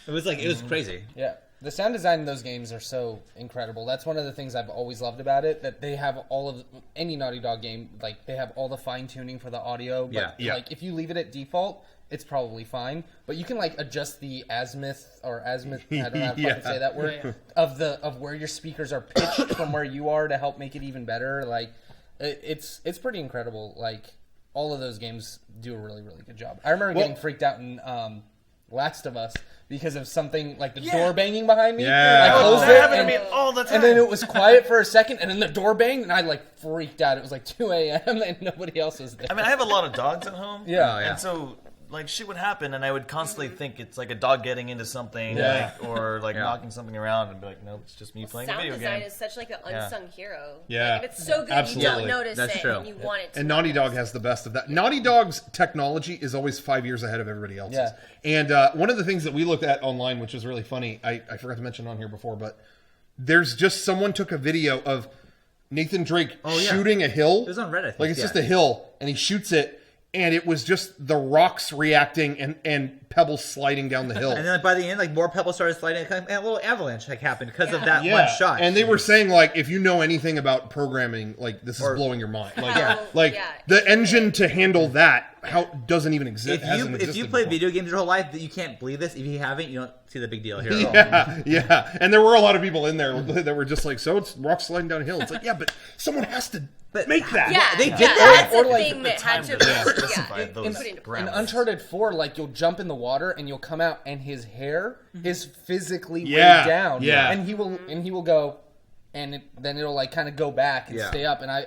was crazy. Yeah. The sound design in those games are so incredible. That's one of the things I've always loved about it, that they have all of any Naughty Dog game, like they have all the fine tuning for the audio. But Yeah. like if you leave it at default, it's probably fine. But you can like adjust the azimuth, I don't know how to fucking say that word, of where your speakers are pitched from where you are to help make it even better. Like it's pretty incredible. Like all of those games do a really, really good job. I remember getting freaked out in Last of Us because of something like the door banging behind me. Yeah. I closed that it happened to and, me all the time. and then it was quiet for a second and then the door banged and I like freaked out. It was like 2 a.m. and nobody else was there. I mean, I have a lot of dogs at home. Yeah. Oh, yeah. And so, like, shit would happen, and I would constantly think it's like a dog getting into something, Yeah. like, or like knocking something around, and be like, nope, it's just me playing a Sound video design game. is such like an unsung hero. Yeah. Like, if it's so good, Absolutely. you don't notice That's it, true. and you want it to. And Naughty Dog notice. has the best of that. Naughty Dog's technology is always 5 years ahead of everybody else's. Yeah. And one of the things that we looked at online, which was really funny, I forgot to mention on here before, but there's just someone took a video of Nathan Drake shooting a hill. It was on Reddit, I think, Like it's yeah. just a hill, and he shoots it, and it was just the rocks reacting and pebbles sliding down the hill. And then like, by the end, like more pebbles started sliding, and a little avalanche like happened because of that one shot. And they were saying like, if you know anything about programming, like this is blowing your mind. Like, the engine to handle that doesn't even exist. If you play video games your whole life, you can't believe this. If you haven't, you don't see the big deal here at all. Yeah. And there were a lot of people in there that were just like, so it's rock sliding downhill. It's like, yeah, but someone has to make that. Yeah, they yeah, did that's or the like thing that had to specify be those put into parameters. In Uncharted 4, like you'll jump in the water and you'll come out and his hair is physically weighed down. Yeah. And he will go and then it'll like kind of go back and Yeah. stay up. And I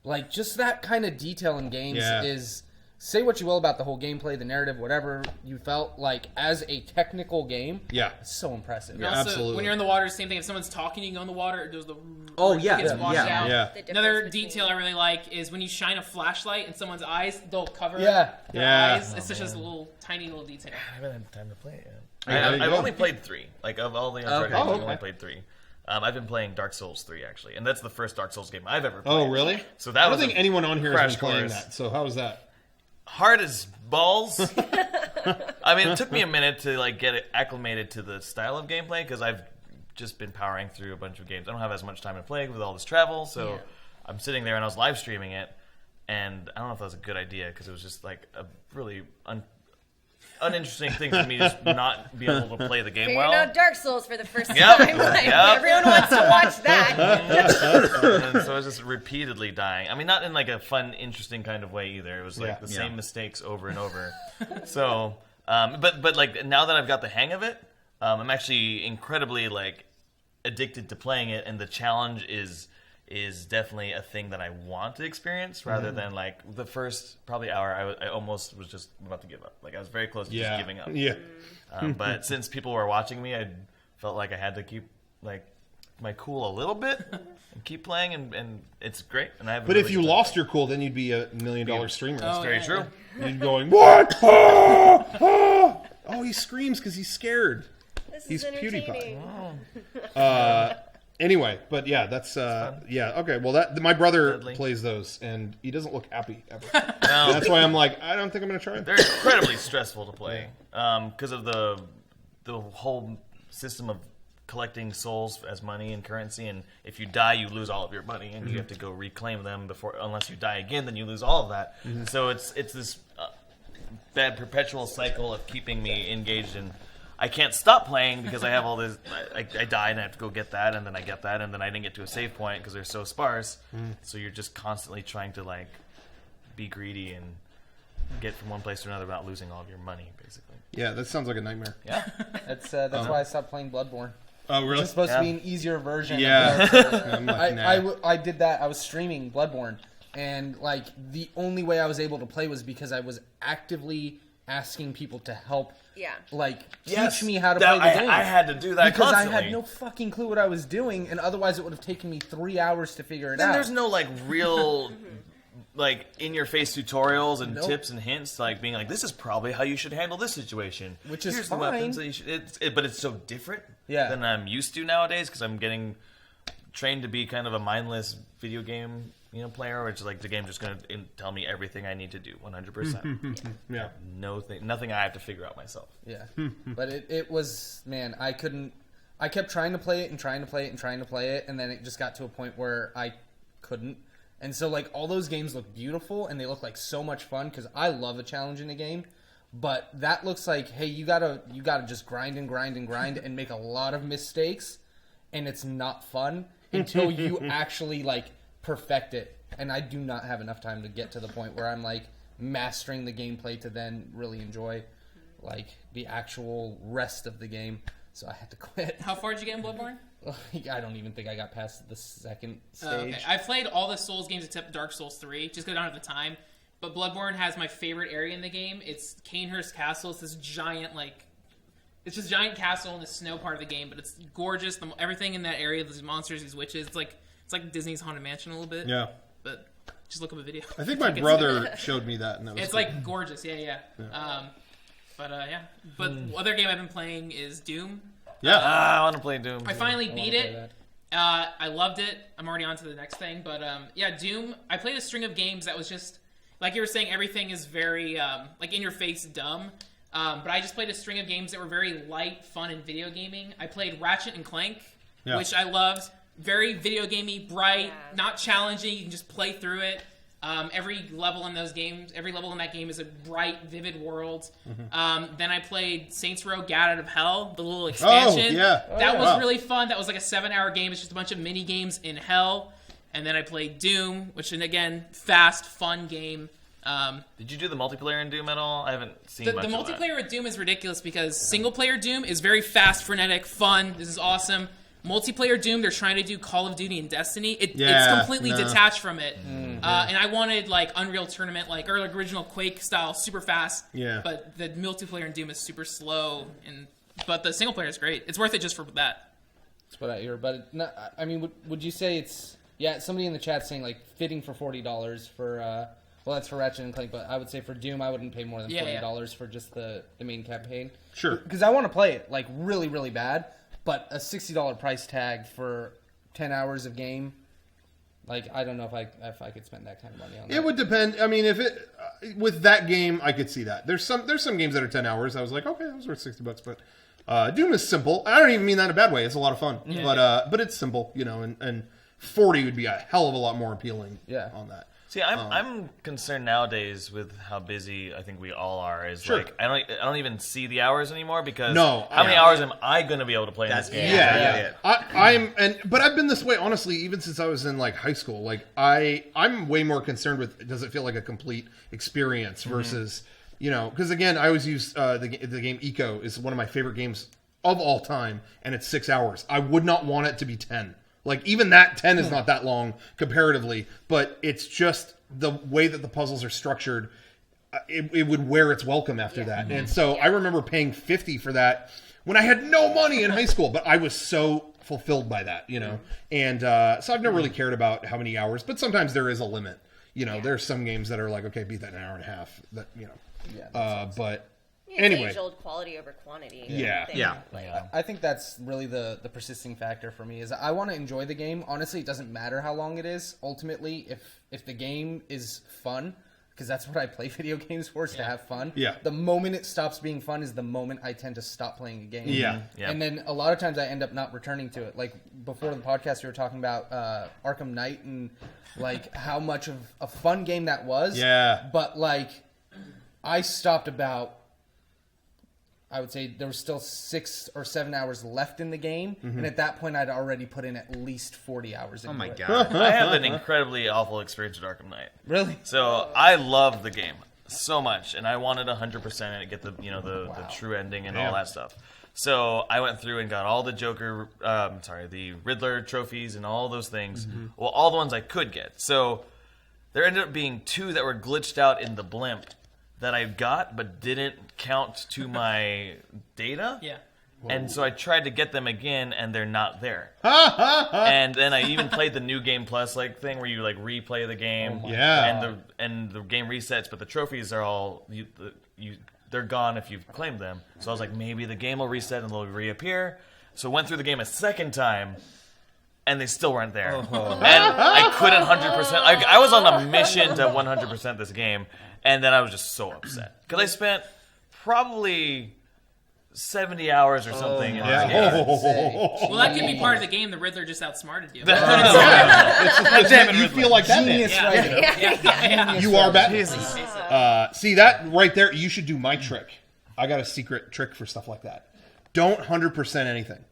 like just that kind of detail in games Yeah. is say what you will about the whole gameplay, the narrative, whatever you felt like as a technical game. Yeah. It's so impressive. And also, absolutely. When you're in the water, same thing. If someone's talking, you go in the water, it does the. Oh, it yeah, gets yeah, washed yeah. out. Yeah. The difference Another between- detail I really like is when you shine a flashlight in someone's eyes, they'll cover Yeah. their Yeah. eyes. It's such a little tiny little detail. I haven't had time to play it yet. There you I've go. only played 3. Like, of all the Uncharted Okay. games, Oh, I've only okay. played 3. I've been playing Dark Souls 3, actually. And that's the first Dark Souls game I've ever played. Oh, really? So that I was don't think a anyone on here has crash been playing course. that. So how was that? Hard as balls. I mean, it took me a minute to like get it acclimated to the style of gameplay because I've just been powering through a bunch of games. I don't have as much time to play with all this travel, so Yeah. I'm sitting there and I was live streaming it, and I don't know if that was a good idea because it was just like a really uninteresting thing for me to just not be able to play the game Figuring well. out Dark Souls for the first Yep. time. Like, Yep. everyone wants to watch that. And so I was just repeatedly dying. I mean, not in like a fun, interesting kind of way either. It was like Yeah. the same mistakes over and over. So, but like now that I've got the hang of it, I'm actually incredibly like addicted to playing it, and the challenge is definitely a thing that I want to experience rather than like the first probably hour. I almost was just about to give up. Like I was very close to just giving up. Yeah. But since people were watching me, I felt like I had to keep like my cool a little bit and keep playing, and it's great. And I have. But if you lost your cool, then you'd be a $1 million streamer. Oh, very yeah. true. You'd be going, what? Ah, ah. Oh, he screams because he's scared. This He's is entertaining. Anyway, but yeah, that's yeah, okay. Well, that my brother Deadly. plays those, and he doesn't look happy ever. No, That's why I'm like, I don't think I'm gonna try it. they're incredibly stressful to play because of the whole system of collecting souls as money and currency, and if you die, you lose all of your money, and you have to go reclaim them before. Unless you die again, then you lose all of that. So it's this bad perpetual cycle of keeping me engaged in. I can't stop playing because I have all this. I die and I have to go get that, and then I get that, and then I didn't get to a save point because they're so sparse. So you're just constantly trying to like be greedy and get from one place to another without losing all of your money, basically. Yeah, that sounds like a nightmare. Yeah. That's why I stopped playing Bloodborne. Oh, really? It's supposed to be Yeah. an easier version. Yeah. Of Dark Souls. I'm like, nah. I did that. I was streaming Bloodborne, and like the only way I was able to play was because I was actively asking people to help. Yeah. Like Yes. teach me how to That- play the game. I had to do that because constantly. I had no fucking clue what I was doing, and otherwise it would have taken me 3 hours to figure it Then out. there's no like real like in your face tutorials and Nope. tips and hints like being like this is probably how you should handle this situation. Which is Here's fine. the weapons that you should but it's so different Yeah. than I'm used to nowadays because I'm getting trained to be kind of a mindless video game player, which is like the game's just going to tell me everything I need to do 100%. Yeah. Nothing I have to figure out myself. Yeah, but it was, man, I kept trying to play it and trying to play it and trying to play it, and then it just got to a point where I couldn't. And so like all those games look beautiful and they look like so much fun because I love a challenge in a game, but that looks like, hey, you gotta just grind and grind and grind and make a lot of mistakes, and it's not fun until you actually like perfect it. And I do not have enough time to get to the point where I'm like mastering the gameplay to then really enjoy like the actual rest of the game. So I had to quit. How far did you get in Bloodborne? I don't even think I got past the second stage. Okay. I've played all the Souls games except Dark Souls 3, just because I don't have the time. But Bloodborne has my favorite area in the game. It's Canehurst Castle. It's this giant, it's this giant castle in the snow part of the game, but it's gorgeous. Everything in that area, these monsters, these witches, it's like Disney's Haunted Mansion a little bit. Yeah. But just look up a video. I think my brother showed me that, and that was It's cool. like gorgeous, yeah. But other game I've been playing is Doom. Yeah. I want to play Doom. I finally I wanna beat play it. that. I loved it. I'm already on to the next thing. But yeah, Doom, I played a string of games that was just, like you were saying, everything is very, like, in-your-face dumb. But I just played a string of games that were very light, fun, and video gaming. I played Ratchet and Clank, which I loved. Very video gamey, bright, not challenging. You can just play through it. Every level in those games, every level in that game is a bright, vivid world. Then I played Saints Row: Get Out of Hell, the little expansion. That was really fun. That was like a 7-hour game. It's just a bunch of mini games in hell. And then I played Doom, which is again fast, fun game. Did you do the multiplayer in Doom at all? I haven't seen The much of that. multiplayer with Doom is ridiculous because single player Doom is very fast, frenetic, fun. This is awesome. multiplayer Doom, they're trying to do Call of Duty and Destiny. It's completely no. detached from it. And I wanted like Unreal Tournament, or like original Quake style, super fast. Yeah. But the multiplayer in Doom is super slow, but the single player is great. It's worth it just for that. That's what I hear. But I mean, would you say it's somebody in the chat saying like fitting for $40 for well, that's for Ratchet and Clank, but I would say for Doom I wouldn't pay more than $40 for just the main campaign. Sure. Because I want to play it like really, really bad, but a $60 price tag for 10 hours of game, like I don't know if I could spend that kind of money on that. It would depend. I mean, if it with that game, I could see that. There's some games that are 10 hours. I was like, okay, that was worth $60, but Doom is simple. I don't even mean that in a bad way. It's a lot of fun, but it's simple, and 40 would be a hell of a lot more appealing. On that. See, I'm concerned nowadays with how busy I think we all are. Like I don't even see the hours anymore because how many hours am I going to be able to play in this game? But I've been this way honestly even since I was in like high school. Like I'm way more concerned with does it feel like a complete experience versus because again I always use the game Eco is one of my favorite games of all time and it's 6 hours. I would not want it to be 10. Like, even that 10 is not that long comparatively, but it's just the way that the puzzles are structured, it would wear its welcome after that. And so I remember paying $50 for that when I had no money in high school, but I was so fulfilled by that, And so I've never really cared about how many hours, but sometimes there is a limit. There's some games that are like, okay, beat that in an hour and a half. That but... Anyway, age-old quality over quantity. I think that's really the persisting factor for me is I want to enjoy the game. Honestly, it doesn't matter how long it is. Ultimately, if the game is fun, because that's what I play video games for, is to have fun. The moment it stops being fun is the moment I tend to stop playing a game. And then a lot of times I end up not returning to it. Like before the podcast, we were talking about Arkham Knight and like how much of a fun game that was. But like I stopped about. I would say there was still 6 or 7 hours left in the game, and at that point, I'd already put in at least 40 hours into it. Oh my god! I have an incredibly awful experience with Arkham Knight. Really? So I love the game so much, and I wanted 100% and get the true ending and all that stuff. So I went through and got all the the Riddler trophies and all those things. Well, all the ones I could get. So there ended up being 2 that were glitched out in the blimp that I got but didn't count to my data. And so I tried to get them again and they're not there. And then I even played the New Game Plus thing where you replay the game. And the game resets, but the trophies are all they're gone if you've claimed them. So I was like, maybe the game will reset and they'll reappear. So I went through the game a second time and they still weren't there. And I couldn't 100%. I was on a mission to 100% this game. And then I was just so upset. Because I spent probably 70 hours or something in this game. Well, that could be part of the game. The Riddler just outsmarted you. You feel like that. You are Batman. See, that right there, you should do my trick. I got a secret trick for stuff like that. Don't 100% anything.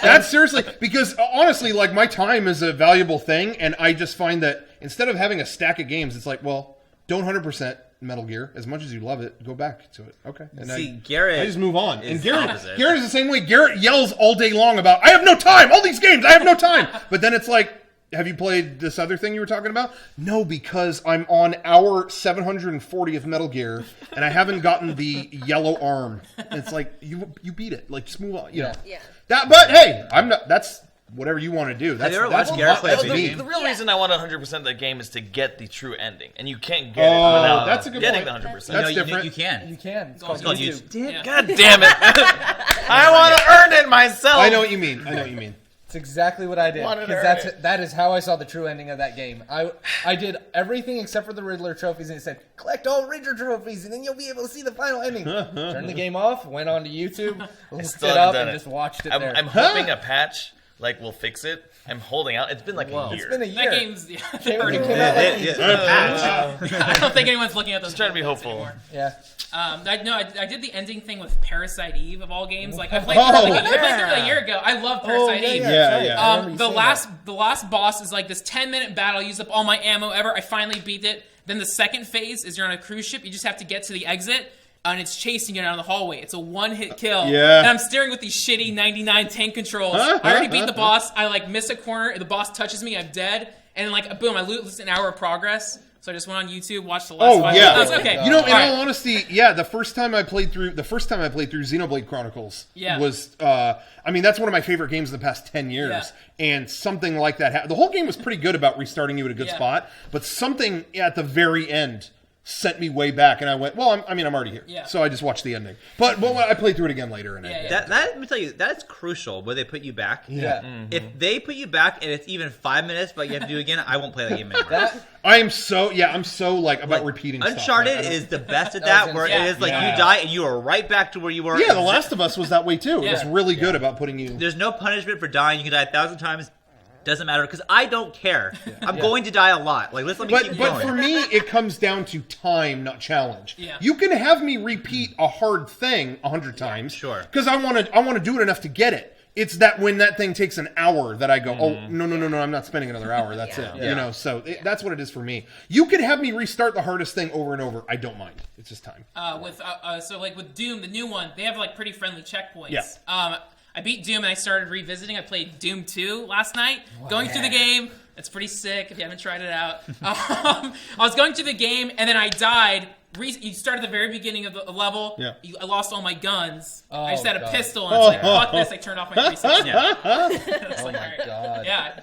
That's seriously, because honestly, my time is a valuable thing, and I just find that instead of having a stack of games, it's like, well, don't 100% Metal Gear. As much as you love it, go back to it. Okay. And Garrett, I just move on. And Garrett is the same way. Garrett yells all day long about, I have no time. All these games, I have no time. But then it's like, have you played this other thing you were talking about? No, because I'm on hour 740 of Metal Gear, and I haven't gotten the yellow arm. And it's like, you beat it. Just move on. You know. But hey, I'm not. That's whatever you want to do. That's Garrett play the real reason I want 100% of the game is to get the true ending, and you can't get it without that's a good getting point. the 100%. That's different. You can. You can. It's called YouTube. God damn it! I want to earn it myself. I know what you mean. It's exactly what I did. Because that is how I saw the true ending of that game. I did everything except for the Riddler trophies, and it said, collect all Riddler trophies, and then you'll be able to see the final ending. Turned the game off, went on to YouTube, looked it up, and just watched it there. I'm hoping a patch will fix it. I'm holding out. It's been a year. It's been a year. That game's patch. I don't think anyone's looking at those. Just trying to be hopeful. Anymore. Yeah. I did the ending thing with Parasite Eve of all games. I played through it a year ago. I love Parasite Eve. The last boss is this 10-minute battle. I used up all my ammo ever. I finally beat it. Then the second phase is you're on a cruise ship. You just have to get to the exit. and it's chasing you down the hallway. It's a one-hit kill. Yeah. And I'm steering with these shitty 99 tank controls. I already beat the boss. I like miss a corner. The boss touches me. I'm dead. And then like boom, I lose an hour of progress. So I just went on YouTube, watched the last 5 minutes. I was like, okay. You know, in all honesty, the first time I played through Xenoblade Chronicles was, I mean, that's one of my favorite games in the past 10 years. Yeah. And something like that, the whole game was pretty good about restarting you at a good spot, but something at the very end sent me way back, and I went, well, I'm already here. Yeah. So I just watched the ending. But I played through it again later. And that, let me tell you, that's crucial where they put you back. Yeah. Mm-hmm. If they put you back and it's even 5 minutes, but you have to do it again, I won't play that game anymore. I'm so like about repeating Uncharted stuff. is the best at that, where it is like you die and you are right back to where you were. Yeah, The Last of Us was that way too. It was really good about putting you. There's no punishment for dying. You can die 1,000 times. Doesn't matter because I don't care. I'm going to die a lot. Like let me keep going. But for me, it comes down to time, not challenge. Yeah. You can have me repeat a hard thing 100 times, sure, because I want to do it enough to get it. It's that when that thing takes an hour that I go, oh no, I'm not spending another hour. That's it. You know, so that's what it is for me. You can have me restart the hardest thing over and over. I don't mind. It's just time. So like with Doom, the new one, they have like pretty friendly checkpoints. Yeah. I beat Doom and I started revisiting. I played Doom 2 last night. Going through the game. It's pretty sick if you haven't tried it out. I was going through the game and then I died. You start at the very beginning of the level. Yeah. I lost all my guns. I just had a pistol and I was like, fuck this. I turned off my 360. God. Yeah.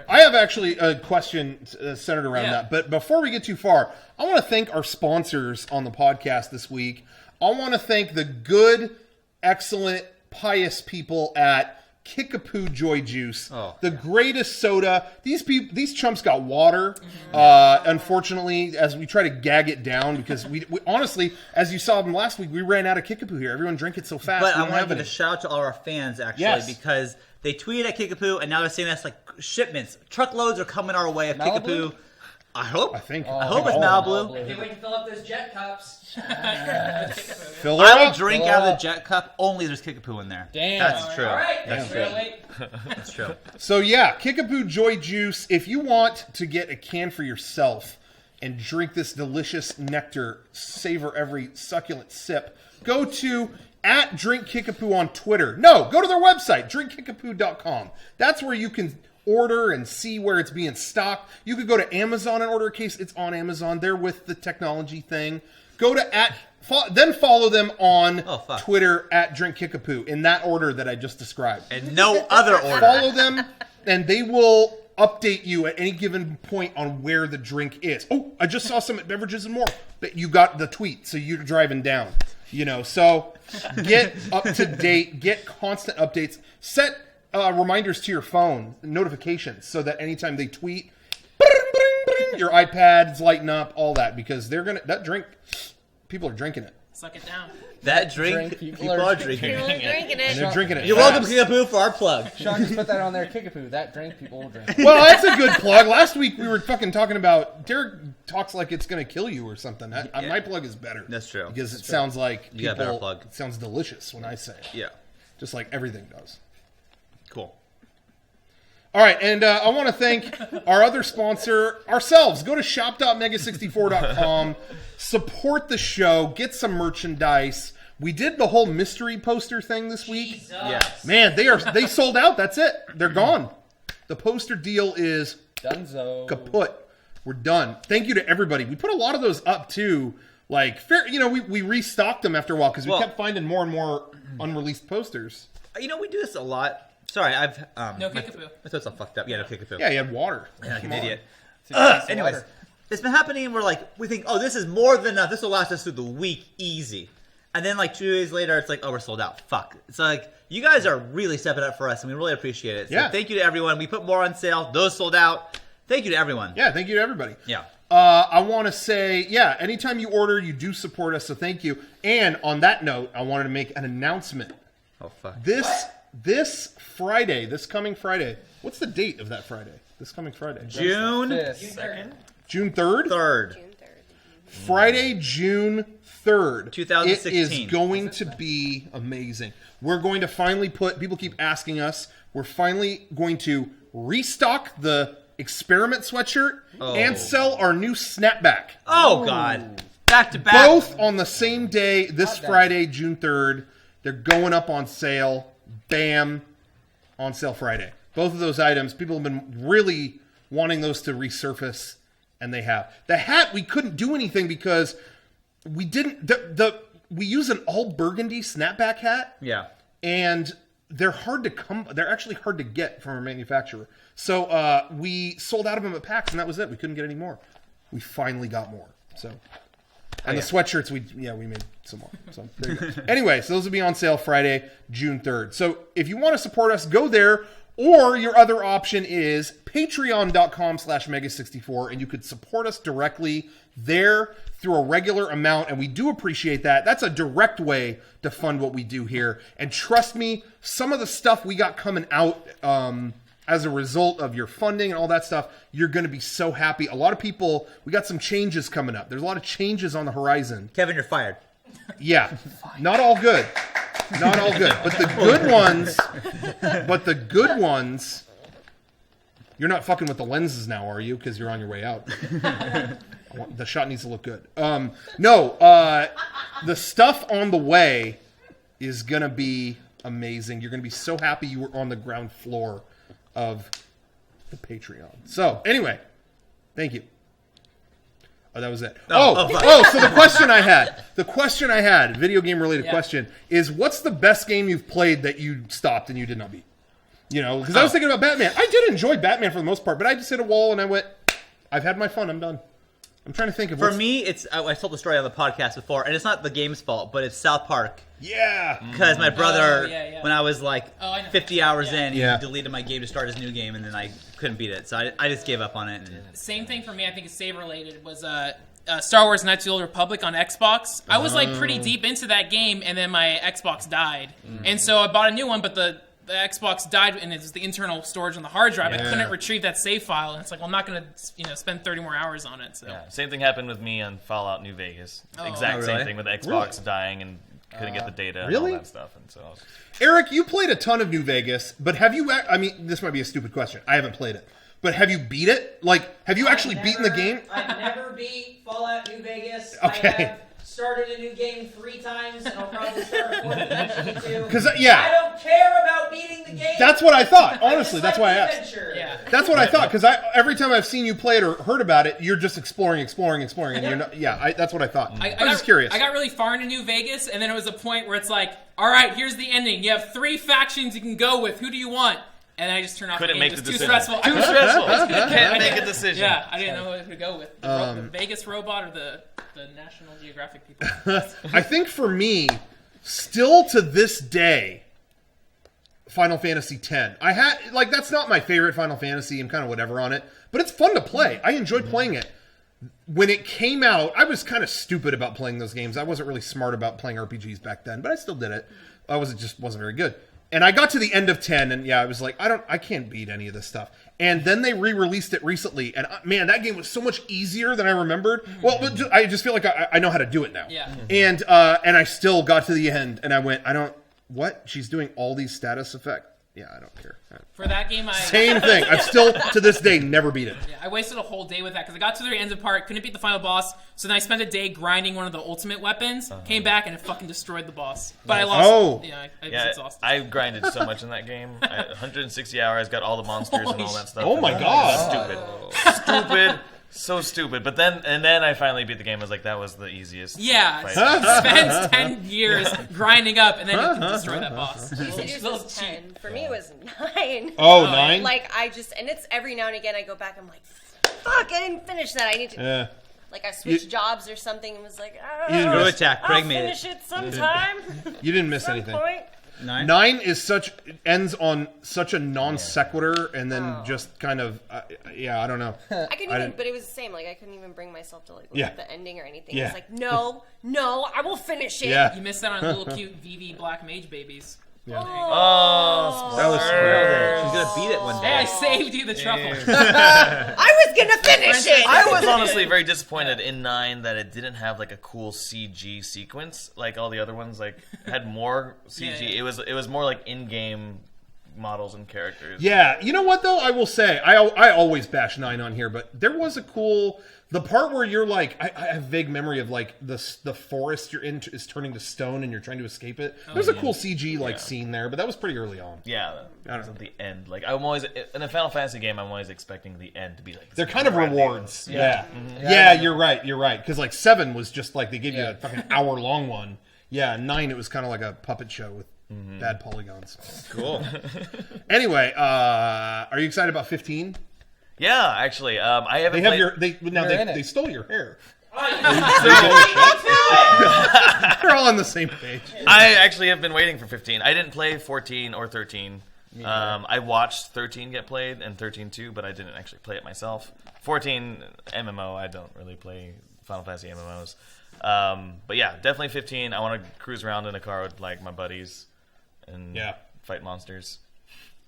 I have actually a question centered around that. But before we get too far, I want to thank our sponsors on the podcast this week. I want to thank the good, excellent, pious people at Kickapoo Joy Juice, the greatest soda. These chumps got water. Unfortunately, as we try to gag it down, because we honestly, as you saw them last week, we ran out of Kickapoo here. Everyone drank it so fast. But I want to give a shout out to all our fans actually, because they tweeted at Kickapoo and now they're saying that's like shipments, truckloads are coming our way of Kickapoo. I hope. I think. I hope it's Malibu. I can't wait to fill up those jet cups. I will drink out of the jet cup only there's Kickapoo in there. Damn. That's true. All right. That's true. That's true. So yeah, Kickapoo Joy Juice. If you want to get a can for yourself and drink this delicious nectar, savor every succulent sip, go to @DrinkKickapoo on Twitter. No, go to their website, drinkkickapoo.com. That's where you can order and see where it's being stocked. You could go to Amazon and order a case. It's on Amazon. They're with the technology thing. Go to then follow them on Twitter @DrinkKickapoo in that order that I just described. And no other order. Follow them, and they will update you at any given point on where the drink is. Oh, I just saw some at Beverages and More. But you got the tweet, so you're driving down. You know, so get up to date, get constant updates, set reminders to your phone, notifications, so that anytime they tweet, your iPad's lighting up, all that, because that drink, people are drinking it. Suck it down. That drink, people are drinking People are drinking it. And they're drinking it. You're welcome, Kickapoo, for our plug. Sean just put that on there, Kickapoo. That drink, people will drink. Well, that's a good plug. Last week we were fucking talking about, Derek talks like it's going to kill you or something. My plug is better. That's true. Because it sounds like you got a better plug. It sounds delicious when I say it. Yeah. Just like everything does. Cool. All right, and I want to thank our other sponsor, ourselves. Go to shop.mega64.com, support the show, get some merchandise. We did the whole mystery poster thing this week. Jesus. Yes. Man, they sold out. That's it. They're gone. The poster deal is Dunzo. kaput. We're done. Thank you to everybody. We put a lot of those up too. Like, we restocked them after a while because we kept finding more and more unreleased posters. We do this a lot. Sorry, I've No Kickapoo. My throat's all fucked up. Yeah, no Kickapoo. Yeah, you had water. Yeah, like Come an on. idiot. Anyways, it's been happening, and we think, oh, this is more than enough. This will last us through the week easy. And then, 2 days later, it's like, oh, we're sold out. Fuck. It's like, you guys are really stepping up for us, and we really appreciate it. So thank you to everyone. We put more on sale. Those sold out. Thank you to everyone. Yeah, thank you to everybody. Yeah. I want to say, anytime you order, you do support us, so thank you. And on that note, I wanted to make an announcement. Oh, fuck. This Friday, this coming Friday, what's the date of that Friday? This coming Friday? June 2nd. June 3rd? 3rd. Friday, June 3rd. 2016. It is going to be amazing. We're going to finally people keep asking us, we're finally going to restock the Experiment sweatshirt and sell our new snapback. Oh, God. Back to back. Both on the same day, this Friday, June 3rd. They're going up on sale. Bam. On sale Friday. Both of those items, people have been really wanting those to resurface, and they have. The hat, we couldn't do anything because we didn't... We use an all burgundy snapback hat. Yeah. And they're hard to come... They're actually hard to get from a manufacturer. So we sold out of them at PAX, and that was it. We couldn't get any more. We finally got more. So... And the sweatshirts, we made some more. So there you go. Anyway, so those will be on sale Friday, June 3rd. So if you want to support us, go there. Or your other option is patreon.com/MEGA64, and you could support us directly there through a regular amount, and we do appreciate that. That's a direct way to fund what we do here. And trust me, some of the stuff we got coming out as a result of your funding and all that stuff, you're going to be so happy. A lot of people, we got some changes coming up. There's a lot of changes on the horizon. Kevin, you're fired. Yeah, not all good. Not all good. But the good ones, you're not fucking with the lenses now, are you? Because you're on your way out. The shot needs to look good. The stuff on the way is going to be amazing. You're going to be so happy you were on the ground floor of the Patreon. So, anyway, thank you. Oh, that was it. So the question I had, video game related question, is what's the best game you've played that you stopped and you did not beat? You know, because I was thinking about Batman. I did enjoy Batman for the most part, but I just hit a wall and I went, I've had my fun, I'm done. I'm trying to think of For me, it's I told the story on the podcast before, and it's not the game's fault, but it's South Park. Yeah. Because my brother, when I was like 50 hours in, he Yeah. deleted my game to start his new game, and then I couldn't beat it. So I just gave up on it. And... Same thing for me, I think it's save related, was Star Wars Knights of the Old Republic on Xbox. I was like pretty deep into that game, and then my Xbox died. And so I bought a new one, but the Xbox died, and it's the internal storage on the hard drive. I couldn't retrieve that save file, and it's like, well, I'm not going to spend 30 more hours on it. So. Yeah, same thing happened with me on Fallout New Vegas. Exact same thing with Xbox dying and couldn't get the data and all that stuff. And so, Eric, you played a ton of New Vegas, but have you... I mean, this might be a stupid question. I haven't played it. But have you beat it? Like, have you actually beaten the game? I've never beat Fallout New Vegas. Okay. I have started a new game 3 times, and I'll probably start a 4th eventually too. Because, I don't care about beating the game. That's what I thought. Honestly, that's why I asked. Adventure. Yeah. That's what I thought. Because every time I've seen you play it or heard about it, you're just exploring, and you're not. Yeah, that's what I thought. I was just curious. I got really far into New Vegas, and then it was a point where it's like, all right, here's the ending. You have 3 factions you can go with. Who do you want? And then I just turned off the game. make It the was too decision. stressful. Too stressful. Can't make a decision. Yeah, I didn't know who to go with. The Vegas robot or the National Geographic people. I think for me, still to this day, Final Fantasy X. That's not my favorite Final Fantasy. I'm kind of whatever on it, but it's fun to play. I enjoyed playing it. When it came out, I was kind of stupid about playing those games. I wasn't really smart about playing RPGs back then, but I still did it. Just wasn't very good. And I got to the end of 10, and I was like, I can't beat any of this stuff. And then they re-released it recently, and man, that game was so much easier than I remembered. Well, I just feel like I know how to do it now. Yeah. And I still got to the end, and I went, what? She's doing all these status effects? Yeah, I don't care. For that game, Same thing. I've still, to this day, never beat it. Yeah, I wasted a whole day with that because I got to the end of the part, couldn't beat the final boss, so then I spent a day grinding one of the ultimate weapons, came back, and it fucking destroyed the boss. But I lost. I was exhausted. I grinded so much in that game. 160 hours, got all the monsters and all that stuff. Oh my god. Stupid. So stupid. But then I finally beat the game. I was like, that was the easiest. Yeah, fight. spends 10 years grinding up, and then you can destroy that boss. You said yours was 10. For me, it was 9. Oh, 9? Like, and it's every now and again I go back, I'm like, fuck, I didn't finish that. I need to, like, I switched jobs or something and was like, You didn't Go attack. Craig I'll made finish it sometime. You didn't miss Some anything. point. 9? 9 is ends on such a non sequitur, and then just kind of, I don't know. I couldn't even, but it was the same. Like, I couldn't even bring myself to, like, look at the ending or anything. Yeah. It's like, no, I will finish it. Yeah. You missed out on little cute VV Black Mage babies. Oh, That was She's gonna beat it one Hey, I day. saved you the trouble. I was gonna finish it. I was honestly very disappointed in 9 that it didn't have like a cool CG sequence like all the other ones. Like had more CG. Yeah. It was more like in-game models and characters. Yeah, you know what though? I will say, I always bash 9 on here, but there was a cool the part where you're like, I have vague memory of like the forest you're in is turning to stone and you're trying to escape it. There's a cool CG scene there, but that was pretty early on. Yeah, that was at the end. Like I'm always in a Final Fantasy game, I'm always expecting the end to be like. They're kind of rewards. Yeah, Mm-hmm. yeah, you're right. Because like 7 was just like they gave you a fucking hour long one. Yeah, 9 it was kind of like a puppet show with bad polygons. Cool. Anyway, are you excited about 15? Yeah, actually, I haven't. They stole your hair. Oh, They're all on the same page. I actually have been waiting for 15. I didn't play 14 or 13. I watched 13 get played and 13 too, but I didn't actually play it myself. 14 MMO. I don't really play Final Fantasy MMOs. But yeah, definitely 15. I want to cruise around in a car with like my buddies and fight monsters.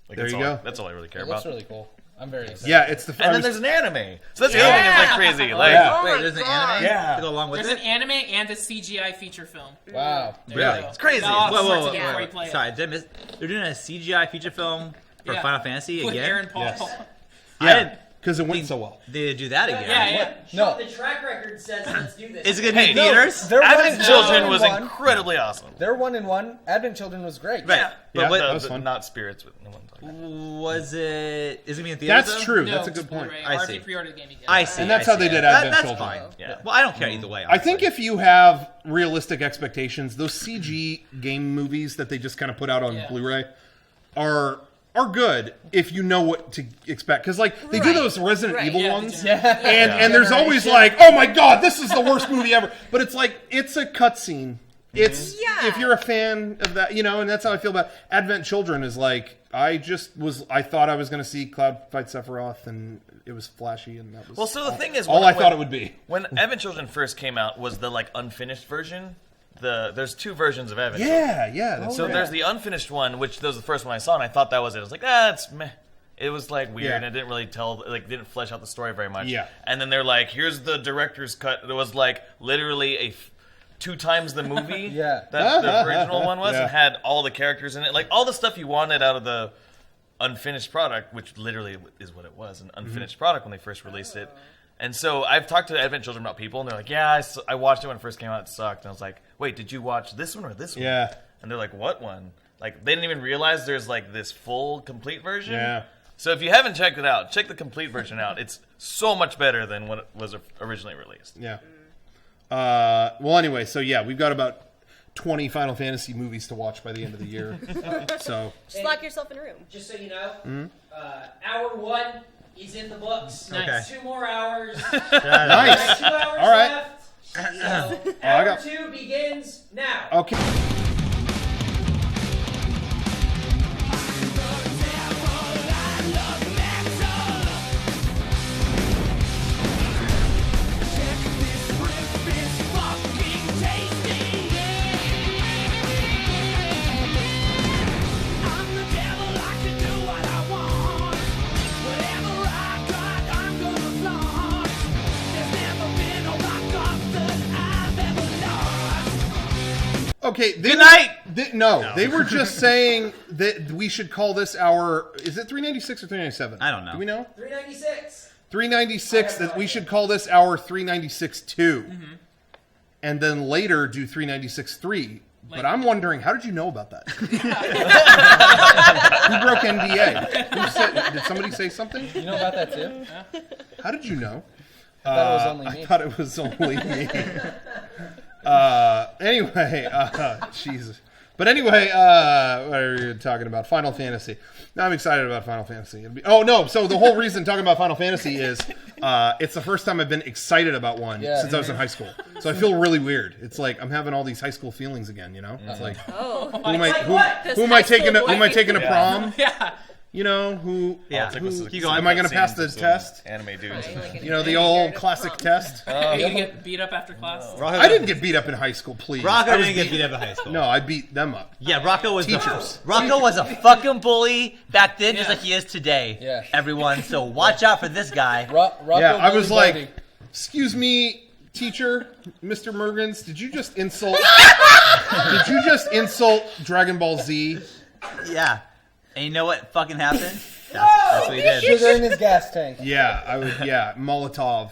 Like, there you go. That's all I really care It about. looks really cool. I'm very excited. Yeah, it's the. And then there's an anime. So that's the other thing that's like crazy. Like, Oh Wait, my there's an God. anime to go along with There's it? an anime and a CGI feature film. Wow. There Yeah. you go. It's crazy. I'll Whoa, watch whoa, it before whoa. you play it. Sorry, did I miss? They're doing a CGI feature film for Yeah. Final Fantasy With again? Aaron Paul. Yes. I Yeah, didn't because it went so well. they do that again. Yeah. No. The track record says let's do this. Is it going to be in Hey, theaters? There Advent was Children one was in one. incredibly awesome. They're 1-in-1. Advent Children was great. Right. Yeah, But Yeah, what, that was fun. not spirits. But no one's talking. was it? Is it going to be in theaters? That's though? true. No, That's a it's good point. Blu-ray. I Or if see. you pre-ordered the game, you get it. I see. And that's I how they see. did Advent That's Children. fine. Yeah. Well, I don't care either way. I think if you have realistic expectations, those CG game movies that they just kind of put out on Yeah. Blu-ray are good if you know what to expect. Because like they do Right. those Resident Right. Evil Yeah, ones, yeah. and there's always like, oh my god, this is the worst movie ever. But it's like it's a cutscene. It's Yeah. if you're a fan of that, and that's how I feel about Advent Children. Is like I thought I was going to see Cloud fight Sephiroth, and it was flashy, and that was Well, so the thing is, all I thought it would be. When Advent Children first came out, was the like unfinished version. There's two versions of Advent. Yeah. That's So right. there's the unfinished one, which was the first one I saw, and I thought that was it. I was like, it's meh. It was like weird, Yeah. and it didn't really didn't flesh out the story very much. Yeah. And then they're like, here's the director's cut. It was like literally 2 times the movie Yeah. that the original one was, Yeah. and had all the characters in it, like all the stuff you wanted out of the unfinished product, which literally is what it was, an unfinished product when they first released it. And so I've talked to Advent Children about people, and they're like, yeah, I watched it when it first came out. It sucked. And I was like, wait, did you watch this one or this one? Yeah. And they're like, what one? Like, they didn't even realize there's, like, this full, complete version. Yeah. So if you haven't checked it out, check the complete version out. It's so much better than when it was originally released. Yeah. Well, anyway, so yeah, we've got about 20 Final Fantasy movies to watch by the end of the year. So Just lock yourself in a room. Just so you know, hour 1 is in the books. Nice. 2 more hours. nice. 2 hours All right. left. So, I hour got- 2 begins now. Okay. Okay. Good night! No, they were just saying that we should call this our. Is it 396 or 397? I don't know. Do we know? 396. 396. That we should call this our 396.2, and then later do 396.3. But I'm wondering, how did you know about that? Who broke NDA? Did somebody say something? You know about that too? How did you know? I thought it was only me. I thought it was only me. Anyway, Jesus. But anyway, what are you talking about? Final Fantasy. Now I'm excited about Final Fantasy. So the whole reason talking about Final Fantasy is it's the first time I've been excited about one since I was in high school. So I feel really weird. It's like I'm having all these high school feelings again, It's like Oh. who am I Like what? who am I taking to prom? Yeah. Who Yeah. It's like, what's the- Keep going. am I going to pass the Scenes of test? some Anime dudes. The old classic test. Are you gonna get beat up after class? I didn't get beat up in high school, please. Rocco I was didn't get beat up in high school. No, I beat them up. Yeah, Rocco was Teachers. Rocco was a fucking bully back then, just Yeah. like he is today. Yeah. Everyone, so watch out for this guy. Rocco Yeah, I was Bully like, Bodie. excuse me, teacher, Mr. Mergens, did you just insult Dragon Ball Z? Yeah. And you know what fucking happened? That's what he did. Sugar in his gas tank. Yeah, I would. Yeah, Molotov.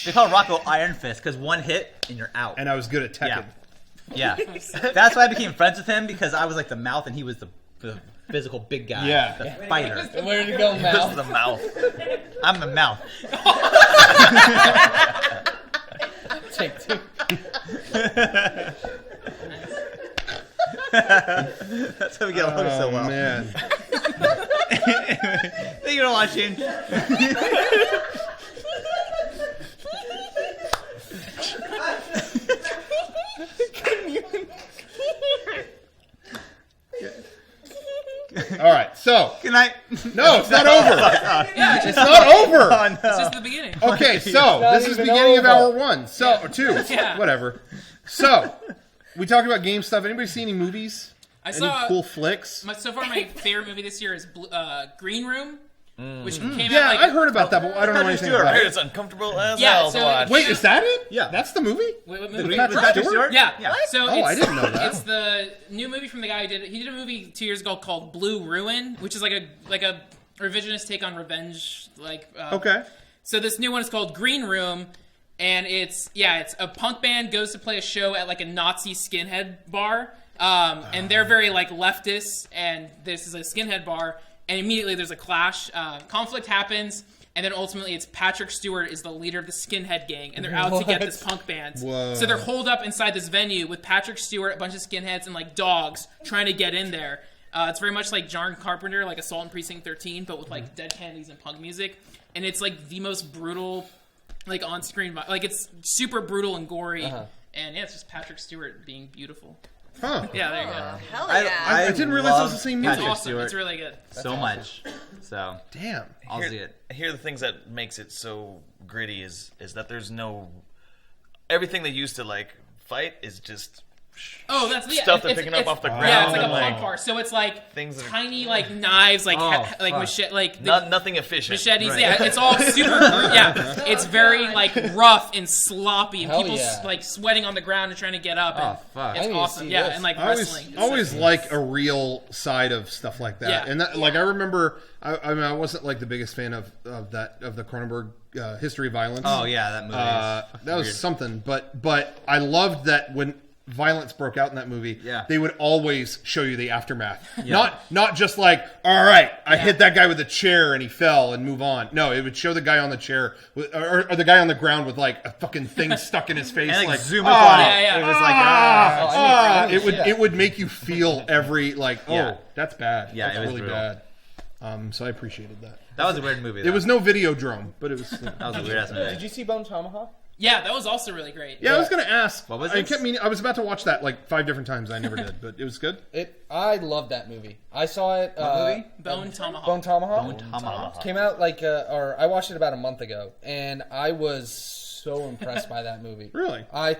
They call Rocco Iron Fist because one hit and you're out. And I was good at Tekken. Yeah. That's why I became friends with him because I was like the mouth and he was the physical big guy. Yeah. The fighter. Where to go, This is Mal? the mouth. I'm the mouth. Take two. That's how we get along so well. Man. Thank you for watching. All right, so Good night. no, it's not over. Yeah, It's not over. Oh, it's no. just the beginning. Okay, so not this is even beginning of over. hour 1. So or 2, Yeah. whatever. So we talked about game stuff. Anybody see any movies? I Any saw cool flicks? so far my favorite movie this year is Green Room, which came Yeah, out like I heard about that, but I don't know anything I about heard it. it's uncomfortable as Yeah, hell so to watch. Wait, is that it? Yeah. That's the movie? Wait, what With movie? Patrick Stewart? Yeah. Yeah. So Oh, I it's, didn't know that. It's the new movie from the guy who did it. He did a movie 2 years ago called Blue Ruin, which is like a revisionist take on revenge. Okay. So this new one is called Green Room, and it's a punk band goes to play a show at like a Nazi skinhead bar, and they're very like leftist, and this is a skinhead bar, and immediately there's a clash. Conflict happens. And then ultimately, it's Patrick Stewart is the leader of the skinhead gang, and they're out to get this punk band. Whoa. So they're holed up inside this venue with Patrick Stewart, a bunch of skinheads, and like dogs trying to get in there. It's very much like John Carpenter, like Assault on Precinct 13, but with like dead Kennedys and punk music. And it's like the most brutal, like on-screen, like it's super brutal and gory. And yeah, it's just Patrick Stewart being beautiful. Huh. Yeah, there you go. Hell yeah. I didn't realize it was love the same It's movie. Patrick awesome. Stewart It's really good. so much. So Damn. I'll see it. Here are the things that makes it so gritty is that there's no everything they used to like fight is just Oh, that's stuff they're picking up off the ground. Yeah, it's like a and, punk bar. So it's like things that are- tiny like knives, like fuck. machete, like the nothing efficient. machetes. Right. Yeah, it's all super. Yeah, it's very like rough and sloppy, and Hell people yeah. like sweating on the ground and trying to get up. And Oh, fuck. It's I need to awesome. see Yeah, this. and like I wrestling. always like a real side of stuff like that, Yeah. and that, like I remember, I mean, I wasn't like the biggest fan of the Cronenberg History of Violence. Oh yeah, that movie. Is That was weird. something, but I loved that when violence broke out in that movie, Yeah. they would always show you the aftermath. Not just like, all right, I hit that guy with a chair and he fell and move on. No, it would show the guy on the chair with, or the guy on the ground with like a fucking thing stuck in his face, And like zoom up on it. Yeah, yeah. It was like I need to see that. it would make you feel every like, oh, Yeah. that's bad. Yeah, that's it was really brutal. bad. So I appreciated that. that was a weird movie. It was no Videodrome, but it was. That was a weird ass movie. Did you see Bone Tomahawk? Yeah, that was also really great. Yeah, I was gonna ask. What was I this? kept meaning. I was about to watch that like 5 different times. I never did, but it was good. I love that movie. I saw it. movie? Bone Tomahawk. Bone Tomahawk. Bone Tomahawk. Came out like, or I watched it about a month ago, and I was so impressed by that movie. Really? I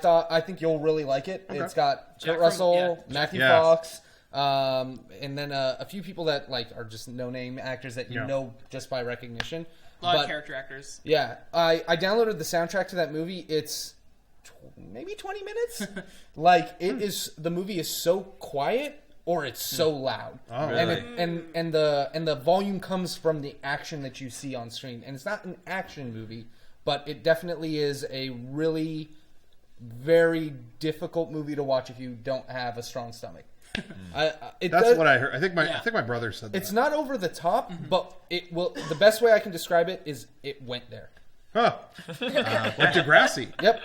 think you'll really like it. It's got Jack Kurt Russell, from- Matthew Yeah. Fox, and then a few people that like are just no-name actors that you Yeah. know just by recognition. A lot But, of character actors. Yeah, I downloaded the soundtrack to that movie. It's maybe 20 minutes. Like it is. The movie is so quiet or it's so loud. Oh, really? And the volume comes from the action that you see on screen. And it's not an action movie, but it definitely is a really very difficult movie to watch if you don't have a strong stomach. That's what I heard. I think my brother said that. It's not over the top, but it will. The best way I can describe it is it went there. Huh. Like Degrassi. Yep,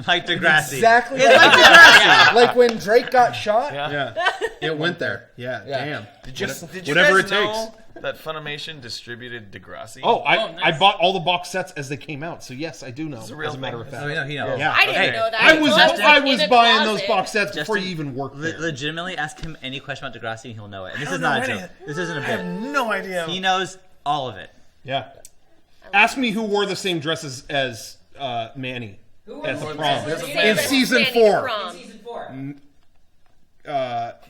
Like Degrassi. exactly. It's like Degrassi. Like when Drake got shot. Yeah. It went there. Yeah. Yeah. Damn. Did you Whatever guys it know that Funimation distributed Degrassi? Oh, I nice. bought all the box sets as they came out. So yes, I do know. It's a real as a matter thing. of fact. Oh, you know, he knows. Yeah. I didn't Hey, know that. I was Left it in a buying closet. those box sets before you Justin, even worked there. Legitimately, ask him any question about Degrassi and he'll know it. And this don't is not a know joke. any- This isn't a I have bit. no idea. He knows all of it. Yeah. Ask me who wore the same dresses as Manny at the prom in season 4. In season 4.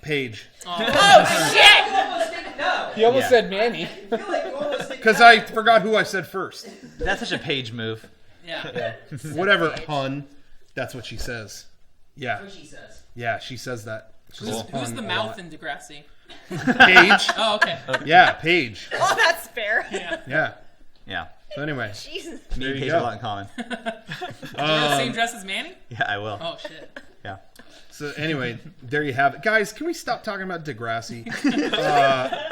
Paige. Oh shit! No. He almost Yeah. said Manny. I feel like you almost think Because I forgot who I said first. That's such a Page move. Yeah. Whatever, hun. That's what she says. Yeah. That's what she says. Yeah, she says that. Who's the mouth in Degrassi? Paige. Oh, okay. Yeah, Paige. Oh, that's fair. Yeah. Yeah. Yeah. So anyway, Jesus. Me There and you Paige go. have a lot in common. Do you wear the same dress as Manny? Yeah, I will. Oh shit. Yeah. so anyway, there you have it, guys. Can we stop talking about Degrassi?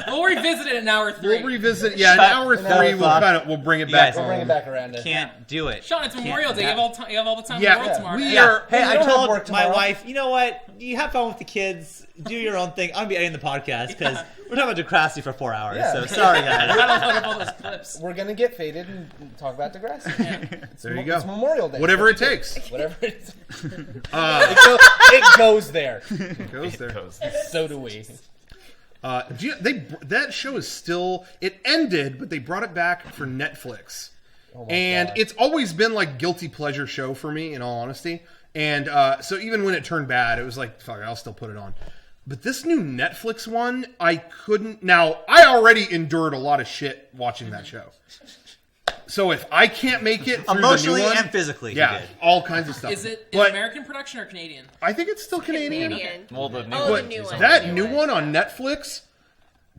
We'll revisit it in hour 3. We'll revisit. Yeah, in hour An hour 3, we'll bring it You back. guys- We'll bring it home. back around. Can't do it. Sean, it's Memorial Day. Yeah. You have all the time Yeah, in the world tomorrow. we Yeah. are. Hey, I don't have told work my tomorrow. wife, you know what? You have fun with the kids. Do your own thing. I'm going to be editing the podcast because we're talking about Degrassi for 4 hours. Yeah. So sorry, I guys. don't look up all those clips. We're gonna get faded and talk about Degrassi. There you go. It's Memorial Day. Whatever it takes. Whatever it is. Uh, It goes there. it goes there. So do we. That show is still. It ended, but they brought it back for Netflix, and God. it's always been like guilty pleasure show for me, in all honesty. And so even when it turned bad, it was like, fuck, I'll still put it on. But this new Netflix one, I couldn't. Now, I already endured a lot of shit watching that show. So if I can't make it through Emotionally the new one, and physically, you yeah, did. all kinds of stuff. Is it But American production or Canadian? I think it's still Canadian. Well, the new Oh, the But new one. that The new one on Netflix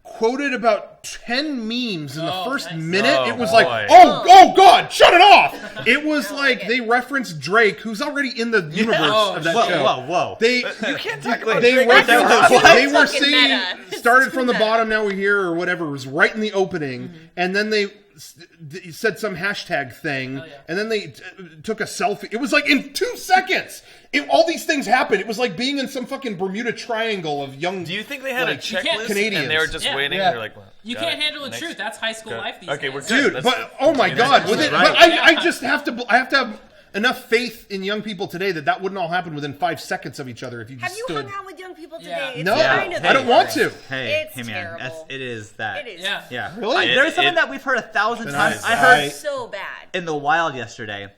quoted about 10 memes in the Oh, first nice. minute. Oh, It was boy. like, oh God, shut it off! It was like they referenced Drake, who's already in the universe Oh, of that Whoa, show. whoa. They You can't talk about they Drake were, like that. they were Fucking saying meta. started from the Meta. bottom, now we're here or whatever. It was right in the opening, and then they said some hashtag thing, yeah. and then they took a selfie. It was like in 2 seconds. All these things happened. It was like being in some fucking Bermuda Triangle of young. Do you think they had like, a checklist Canadians. and they were just Yeah. waiting? Yeah. They're like, You got can't it. handle the Next. truth. That's high school life these Okay, days. we're good. Dude, Let's- but oh my God, with it, right. but I just have to have enough faith in young people today that wouldn't all happen within 5 seconds of each other if you just Have you stood. hung out with young people today? Yeah. It's No, kind of I don't want to. Hey, It's hey, man, terrible. it is that. It is Yeah. Yeah. Really? There's something It- that we've heard 1,000 times. I I- heard so bad. in the wild yesterday,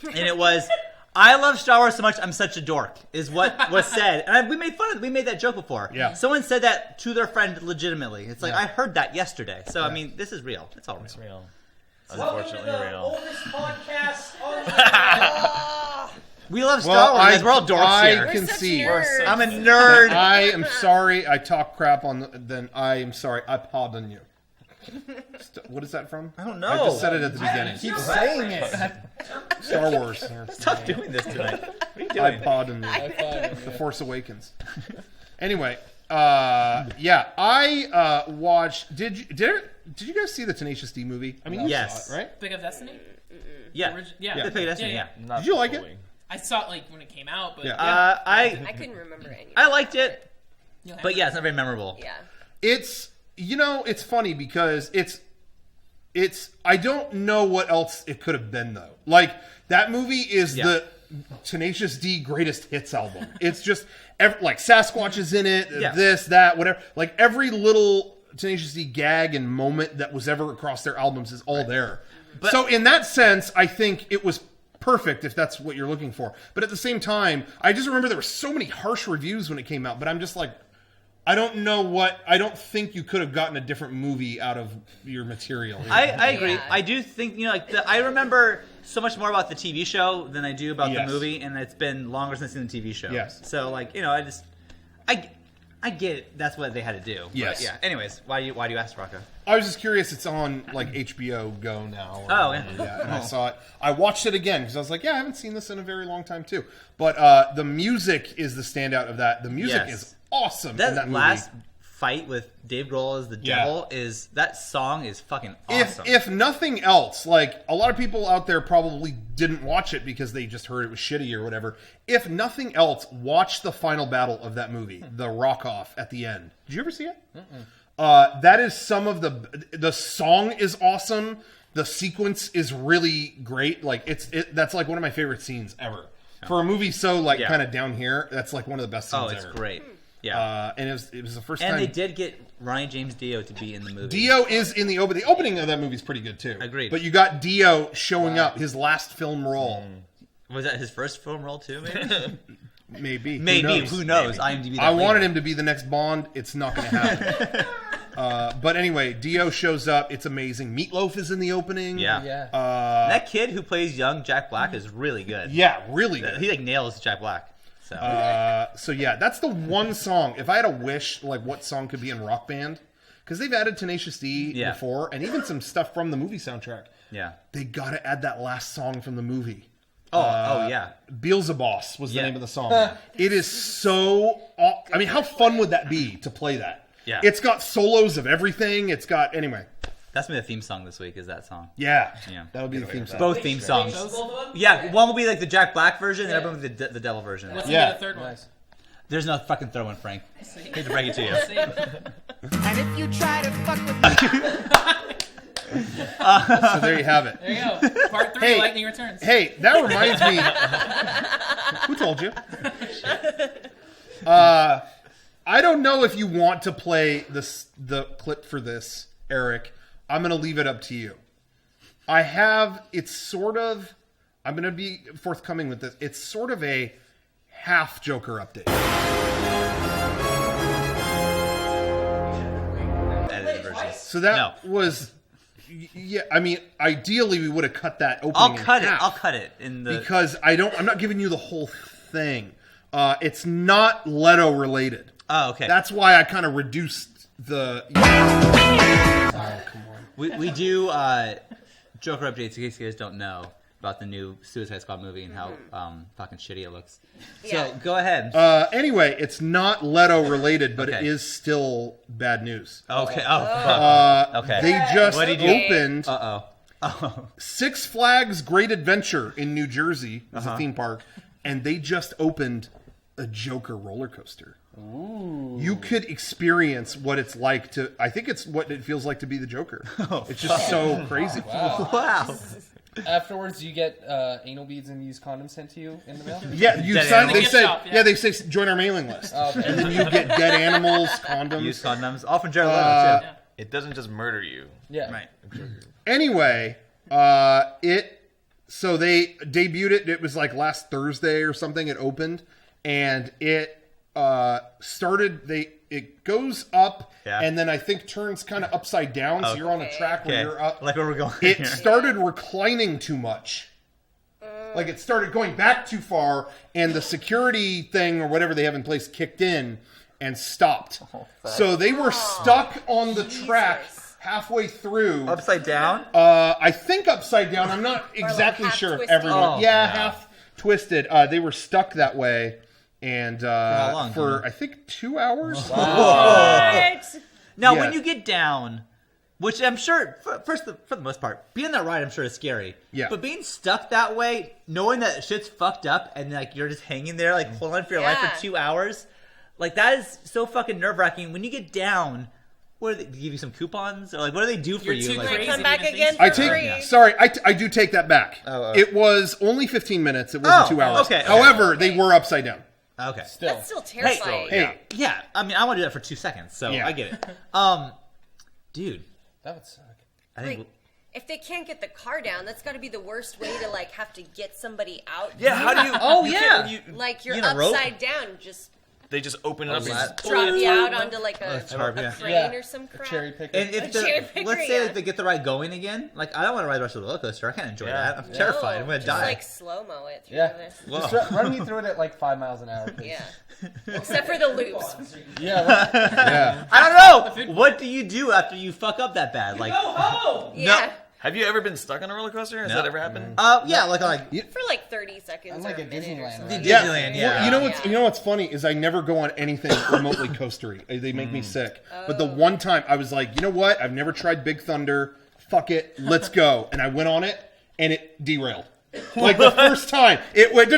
and it was, "I love Star Wars so much, I'm such a dork," is what was said. And we made fun of it. We made that joke before. Yeah. Someone said that to their friend legitimately. It's like, Yeah. I heard that yesterday. So, I mean, this is real. It's all real. It's real. Welcome to Unfortunately the real. oldest podcast on the We love Star Well, Wars, guys. We're all dorks I here. can We're such see. nerds. I'm a nerd. I am sorry. I talk crap on. Then I am sorry. I pardon you. What is that from? I don't I know. just said it at the beginning. Keep saying it. Star Wars. Stop doing this tonight. What are you I doing? pardon you. High five. The Force Awakens. Anyway, yeah, I watched. Did you guys see the Tenacious D movie? I mean, you Yes. saw it, right? Big of Destiny? Yeah. Yeah. The Pig Destiny, Yeah, yeah. Not Did you like it? fully. I saw it like when it came out, but Yeah. I couldn't remember any. I liked it, You'll have but it. yeah, it's not very memorable. Yeah. It's it's funny because it's I don't know what else it could have been though. Like that movie is Yeah. the Tenacious D greatest hits album. It's just like Sasquatch is in it, Yeah. this, that, whatever. Like every little Tenacious D gag and moment that was ever across their albums is all there. But- So in that sense, I think it was perfect if that's what you're looking for. But at the same time, I just remember there were so many harsh reviews when it came out, but I'm just like, I don't think you could have gotten a different movie out of your material. I agree. Yeah. I do think, I remember so much more about the TV show than I do about Yes. the movie, and it's been longer since I've seen the TV show. Yes. So, I get it. That's what they had to do. Yes. But yeah. Anyways, why do you ask, Rocco? I was just curious. It's on like HBO Go now. Oh, yeah. And I saw it. I watched it again because I was like, yeah, I haven't seen this in a very long time too. But the music is the standout of that. The music Yes. is awesome in That, that movie. last fight with Dave Grohl as the Yeah. devil that song is fucking awesome. If nothing else, like a lot of people out there probably didn't watch it because they just heard it was shitty or whatever. If nothing else, watch the final battle of that movie, the rock off at the end. Did you ever see it? That is some of the song is awesome. The sequence is really great. Like that's like one of my favorite scenes ever for a movie so like Yeah. kind of down here. That's like one of the best scenes oh, it's ever. great. Yeah. And it was the first and time. they did get Ronnie James Dio to be in the movie. Dio is in the opening. The opening of that movie is pretty good too. Agreed. But you got Dio showing up, his last film role. Was that his first film role too? Maybe. Maybe. Maybe. Who knows? IMDb. I wanted him to be the next Bond. It's not going to happen. But anyway, Dio shows up. It's amazing. Meatloaf is in the opening. Yeah. Yeah. That kid who plays young Jack Black is really good. Yeah, really good. He like nails Jack Black. So Yeah, that's the one song. If I had a wish, like what song could be in Rock Band, because they've added Tenacious D before, and even some stuff from the movie soundtrack. yeah. They got to add that last song from the movie. Oh yeah. Beelzebub was the name of the song. It is so. I mean, how fun would that be to play that? Yeah. It's got solos of everything. It's got anyway. That's been the theme song this week. Is that song? Yeah, Yeah. that would be the theme song. Both theme songs. Both of them? Yeah, one will be like the Jack Black version, and the other one will be the devil version. What's Yeah. the third one? Nice. There's no fucking third one, Frank. See? Hate to break it to you. See? And if you try to fuck with me, So there you have it. There you go. Part 3, Hey. Lightning Returns. Hey, that reminds me. Who told you? I don't know if you want to play the clip for this, Eric. I'm going to leave it up to you. It's sort of, I'm going to be forthcoming with this. It's sort of a half Joker update. Edited version. So that was, yeah, I mean, ideally we would have cut that opening I'll in cut it. half. I'll cut it in the. Because I'm not giving you the whole thing. It's not Leto related. Oh, okay. That's why I kind of reduced the. We do Joker updates in case you guys don't know about the new Suicide Squad movie and how fucking shitty it looks. Yeah. So go ahead. Anyway, it's not Leto related, but Okay. it is still bad news. Okay. Oh, fuck. Okay. They just What'd he do? opened Uh-oh. Six Flags Great Adventure in New Jersey. It's a theme park, and they just opened a Joker roller coaster. Ooh. You could experience what it's like to. I think it's what it feels like to be the Joker. It's just so crazy. Wow. Afterwards, you get anal beads and used condoms sent to you in the mail. Yeah, you Dead sign. animals. They Gift say, shop, yeah. yeah. They say join our mailing list, Okay. and then you get dead animals, condoms. Use condoms. All from Jared Leto, too. It doesn't just murder you. Yeah. Right. Anyway, so they debuted it. It was like last Thursday or something. It opened, and it started. It goes up, Yeah. and then I think turns kind of upside down. So you're on a track where Okay. you're up. Like where we're going It here. started reclining too much. Like it started going back too far, and the security thing or whatever they have in place kicked in and stopped. So they were stuck on the track halfway through. Upside down? I think upside down. I'm not exactly half sure if twisted. everyone. Oh, yeah, yeah. half twisted. They were stuck that way, and how long, do you for know? I think 2 hours. What? Now, Yeah. when you get down, which I'm sure, for the most part, being that ride, I'm sure is scary. Yeah. But being stuck that way, knowing that shit's fucked up, and like you're just hanging there, like holding on for your life Yeah. for 2 hours, like that is so fucking nerve wracking. When you get down, what do they give you some coupons, or like what do they do for You're you? too Like, crazy. Come back Even again things- for I take. free. Sorry, I do take that back. Oh. It was only 15 minutes. It wasn't Oh, 2 hours. okay. However, they were upside down. okay. Still. That's still terrifying. Hey, Yeah, I mean, I want to do that for 2 seconds, so Yeah. I get it. Dude, That would suck. I think. Like, if they can't get the car down, that's got to be the worst way to like have to get somebody out. Yeah, how do you? Oh, you yeah. can't- you- Like you're You know, rope? upside down, just they just open it up. And lat. just drop you out onto like a, tarp, yeah. crane Yeah. or some crap. Cherry picker. And if A cherry picker, let's say yeah. that they get the ride going again, like I don't want to ride the rest of the roller coaster. I can't enjoy Yeah. that. I'm terrified. I'm gonna just die. like slow mo it through Yeah. this. Just run me through it at like 5 miles an hour. Please. Yeah. Except for the loops. Yeah. Right. yeah. I don't know. What do you do after you fuck up that bad? Like, Go home! Yeah. Have you ever been stuck on a roller coaster? Has No. that ever happened? yeah, like For like 30 seconds I'm or like a at minute or Disneyland, something. right? Yeah. Disneyland, Well, yeah. you know what's funny is I never go on anything remotely coastery. They make me sick. But the one time I was like, you know what? I've never tried Big Thunder. Fuck it, let's go. And I went on it, and it derailed. Like the first time, it went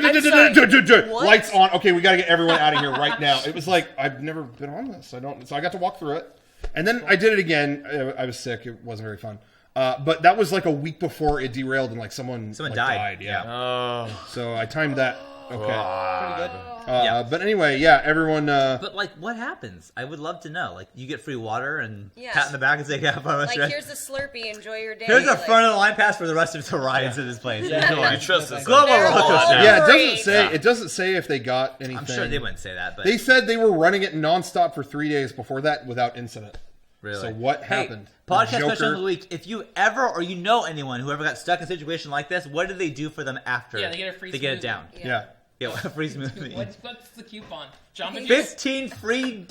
What? lights on. Okay, we got to get everyone out of here right now. It was like I've never been on this. So I got to walk through it, and then I did it again. I was sick. It wasn't very fun. But that was like a week before it derailed, and like someone like, died. Yeah. Oh, So I timed that. Okay. Pretty good. Yeah. But anyway, yeah, everyone. But like, what happens? I would love to know. Like, you get free water and Yeah. pat in the back and say, "Have fun." Like, here's a Slurpee, enjoy your day. Here's a like, front of the line pass for the rest of the rides in this place. Yeah. Enjoy. you trust this? Global They're roller all coaster. yeah, it free. doesn't say. It doesn't say if they got anything. I'm sure they wouldn't say that, but They said they were running it nonstop for 3 days before that without incident. really. So what Hey, happened? The podcast Joker- question of the week. If you ever or you know anyone who ever got stuck in a situation like this, what do they do for them after Yeah, they get a free they get it smoothie. down? Yeah. Yeah, free smoothie. What's the coupon? John McGee? $15 free,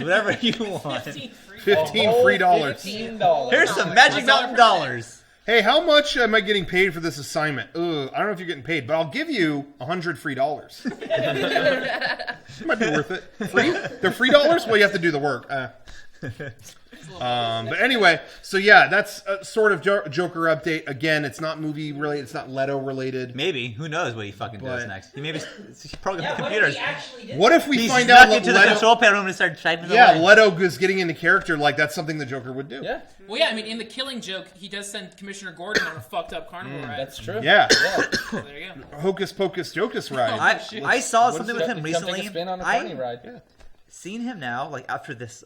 whatever you want. 15 free. $15 free dollars. $15. Here's some Magic Mountain dollars. Hey, how much am I getting paid for this assignment? I don't know if you're getting paid, but I'll give you $100 free dollars. It might be worth it. Free? They're free dollars? Well, you have to do the work. But anyway, so yeah, that's a sort of Joker update. Again, it's not movie related. It's not Leto related. Maybe. Who knows what he fucking does But- next? He maybe he's programming Yeah, what if computers. he actually did What if we He find out snuck that into the Leto? control panel and started typing Yeah, away. Leto is getting into character. Like that's something the Joker would do. Yeah, Well, yeah, I mean, in the Killing Joke, he does send Commissioner Gordon on a fucked up carnival ride. that's true. Yeah. So there you go. Hocus Pocus Jocus ride. I saw What something is with that? him Jumping recently. a spin on a I funny ride. Yeah. seen him now, like after this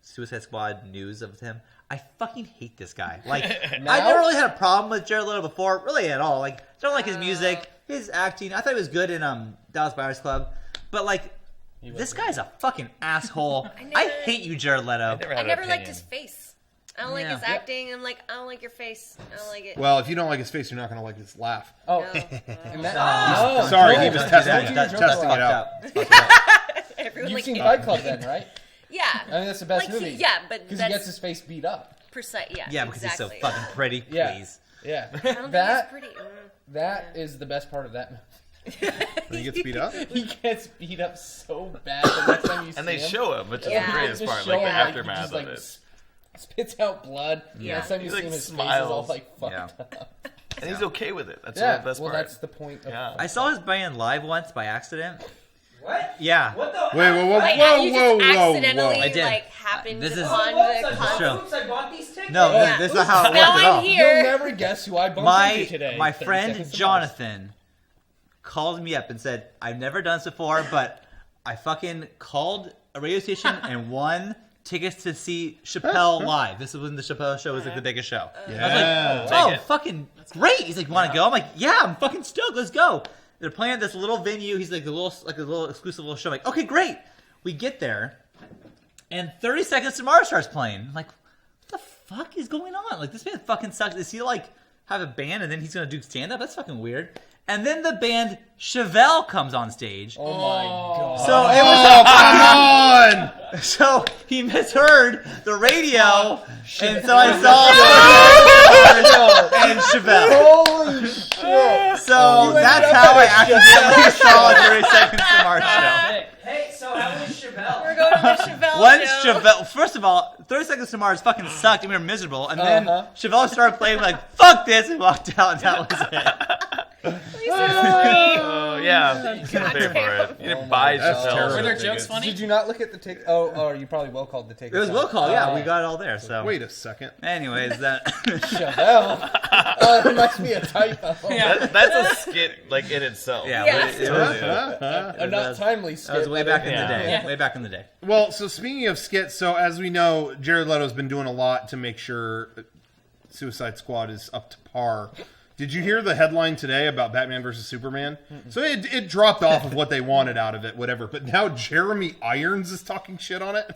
Suicide Squad news of him. I fucking hate this guy. Like, I never really had a problem with Jared Leto before, really at all. Like, don't like his music, his acting. I thought he was good in Dallas Buyers Club, but like, this guy's a fucking asshole. I hate you, Jared Leto. I never liked his face. I don't like Yeah. his acting. I'm like, I don't like your face. I don't like it. Well, if you don't like his face, you're not going to like his laugh. Oh, No. and that, Sorry, no, he was don't testing do it. that. Testing it out. Everyone You've like, seen Fight Club then, right? yeah. I mean, that's the best Like, movie. yeah, but Because he that's gets his face beat up. precise. Yeah, Yeah, because exactly. he's so fucking pretty. Yeah. Please. Yeah. I don't think That he's pretty. that is the best part of that movie. When he gets beat up? He gets beat up so bad the next time you see him. And they show him, which is Yeah. the greatest Just part, show like the him, he aftermath just, like, of it. spits out blood. Yeah. Next time you He, see like, him, his face is smiles. all like fucked Yeah. up. And he's okay with it. That's Yeah, the best well, part. that's the point. Of Yeah. I saw his band live once by accident. What? Yeah. What the? Wait, whoa, Wait, whoa, you whoa, just whoa, accidentally whoa. I did. like happened This is- on Whoops, the I bought, Sure. oops, I bought these tickets. No, Yeah. this is not how it Now works at all. I'm here. You'll never guess who I bumped into today. My 30 friend Seconds to Mars. Jonathan called me up and said, I've never done this before, but I fucking called a radio station and won tickets to see Chappelle live. This is when the Chappelle show was like the biggest show. Yeah. I was like, oh, fucking great. He's like, want to go? I'm like, yeah, I'm fucking stoked. Let's go. They're playing at this little venue. He's like a little exclusive little show. I'm like, okay, great. We get there, and 30 Seconds to Mars starts playing. I'm like, what the fuck is going on? Like, this man fucking sucks. Is he like have a band and then he's gonna do stand up? That's fucking weird. And then the band Chevelle comes on stage. Oh my god. So it Oh, come on! so he misheard the radio, and so I saw and Chevelle. Holy shit. So You that's ended up how I at a accidentally saw a 30 Seconds to Mars show. Hey, so how was Chevelle? We're going to the Chevelle Once show. Chevelle, first of all, 30 Seconds to Mars fucking sucked and we were miserable, and then Uh-huh. Chevelle started playing like, fuck this, and walked out, and that was it. Oh, yeah. You couldn't pay for it. You didn't buy That's Chappelle's terrible. Were their tickets. jokes funny? Did you not look at the ticket? Oh, you probably well called the ticket. It was will call, yeah, we got it all there, so. Wait a second. Anyways, that. Chevelle. Oh, it must be a typo. Yeah. That's a skit, like, in itself. Yeah, Yeah. but it was. A not timely skit. That was way back in the Yeah. day. Yeah. Way back in the day. Well, so speaking of skits, so as we know, Jared Leto's been doing a lot to make sure Suicide Squad is up to par. Did you hear the headline today about Batman versus Superman? So it dropped off of what they wanted out of it, whatever. But now Jeremy Irons is talking shit on it.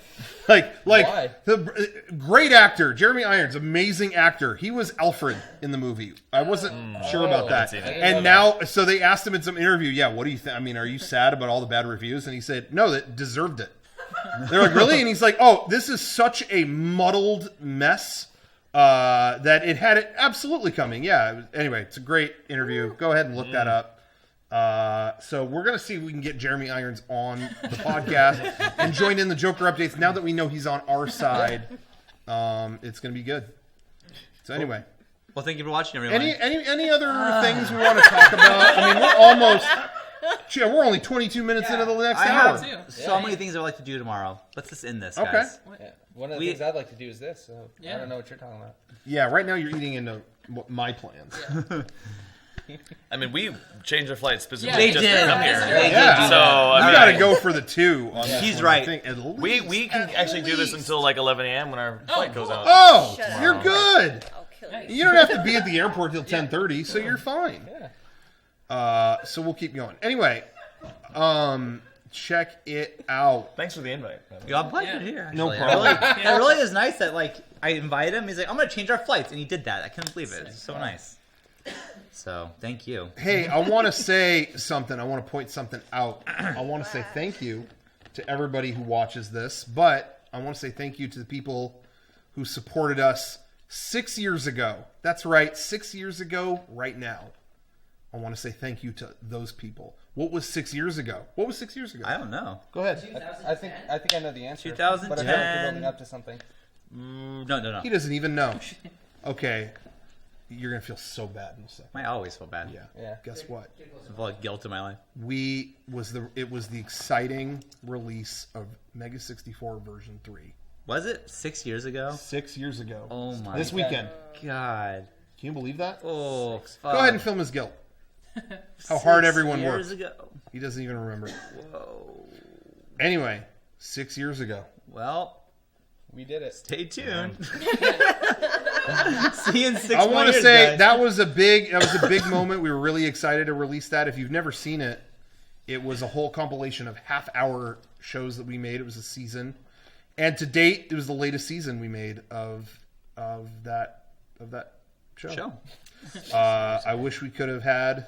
Like Why? the great actor, Jeremy Irons, amazing actor. He was Alfred in the movie. I wasn't sure about that. seen it. And now, so they asked him in some interview, yeah, what do you think? I mean, are you sad about all the bad reviews? And he said, no, that deserved it. They're like, really? And he's like, oh, this is such a muddled mess that it had it absolutely coming. Yeah. Anyway, it's a great interview. Go ahead and look that up. So we're going to see if we can get Jeremy Irons on the podcast and join in the Joker updates. Now that we know he's on our side, it's going to be good. So anyway, Well, thank you for watching, everyone. any other things we want to talk about? I mean, we're almost. Yeah, we're only 22 minutes into the next I hour. have too. so many things I'd like to do tomorrow. Let's just end this, Okay. guys. Yeah. One of the We- things I'd like to do is this. So I Yeah. don't know what you're talking about. Yeah, right now you're eating into my plans. I mean, we changed our flight specifically They just did. to come here. They Yeah. did do So, that. I You mean, got to go for the 2 on this He's one, right. I think, at We least. can actually do this until like 11 a.m. when our flight goes out. Oh, Shut up. you're good. I'll kill you. You don't have to be at the airport till 10:30, so you're fine. So we'll keep going. Anyway, check it out. Thanks for the invite. Yeah, I'm glad you're here. No Actually. problem. It really is nice that like I invited him. He's like, I'm gonna change our flights, and he did that. I couldn't believe it. It's so nice. So thank you. Hey, I want to say something. I want to point something out. I want to say thank you to everybody who watches this, but I want to say thank you to the people who supported us 6 years ago. That's right, 6 years ago right now. I want to say thank you to those people. What was 6 years ago? What was 6 years ago? I don't know. Go ahead. I think I know the answer. 2010. But I feel like you're building up to something. No. He doesn't even know. Okay. You're going to feel so bad in a second. I always feel bad. Yeah. Guess what? I feel like guilt in my life. It was the exciting release of MEGA64 version 3. Was it 6 years ago? 6 years ago. Oh my This weekend. God. Can you believe that? Oh, Go ahead and film his guilt. How hard everyone worked. 6 years ago. He doesn't even remember. Whoa. Anyway, 6 years ago. Well, we did it. Stay tuned. See you in 6 I want to years, say guys. that was a big moment. We were really excited to release that. If you've never seen it, it was a whole compilation of half-hour shows that we made. It was a season, and to date, it was the latest season we made of that show. I wish we could have had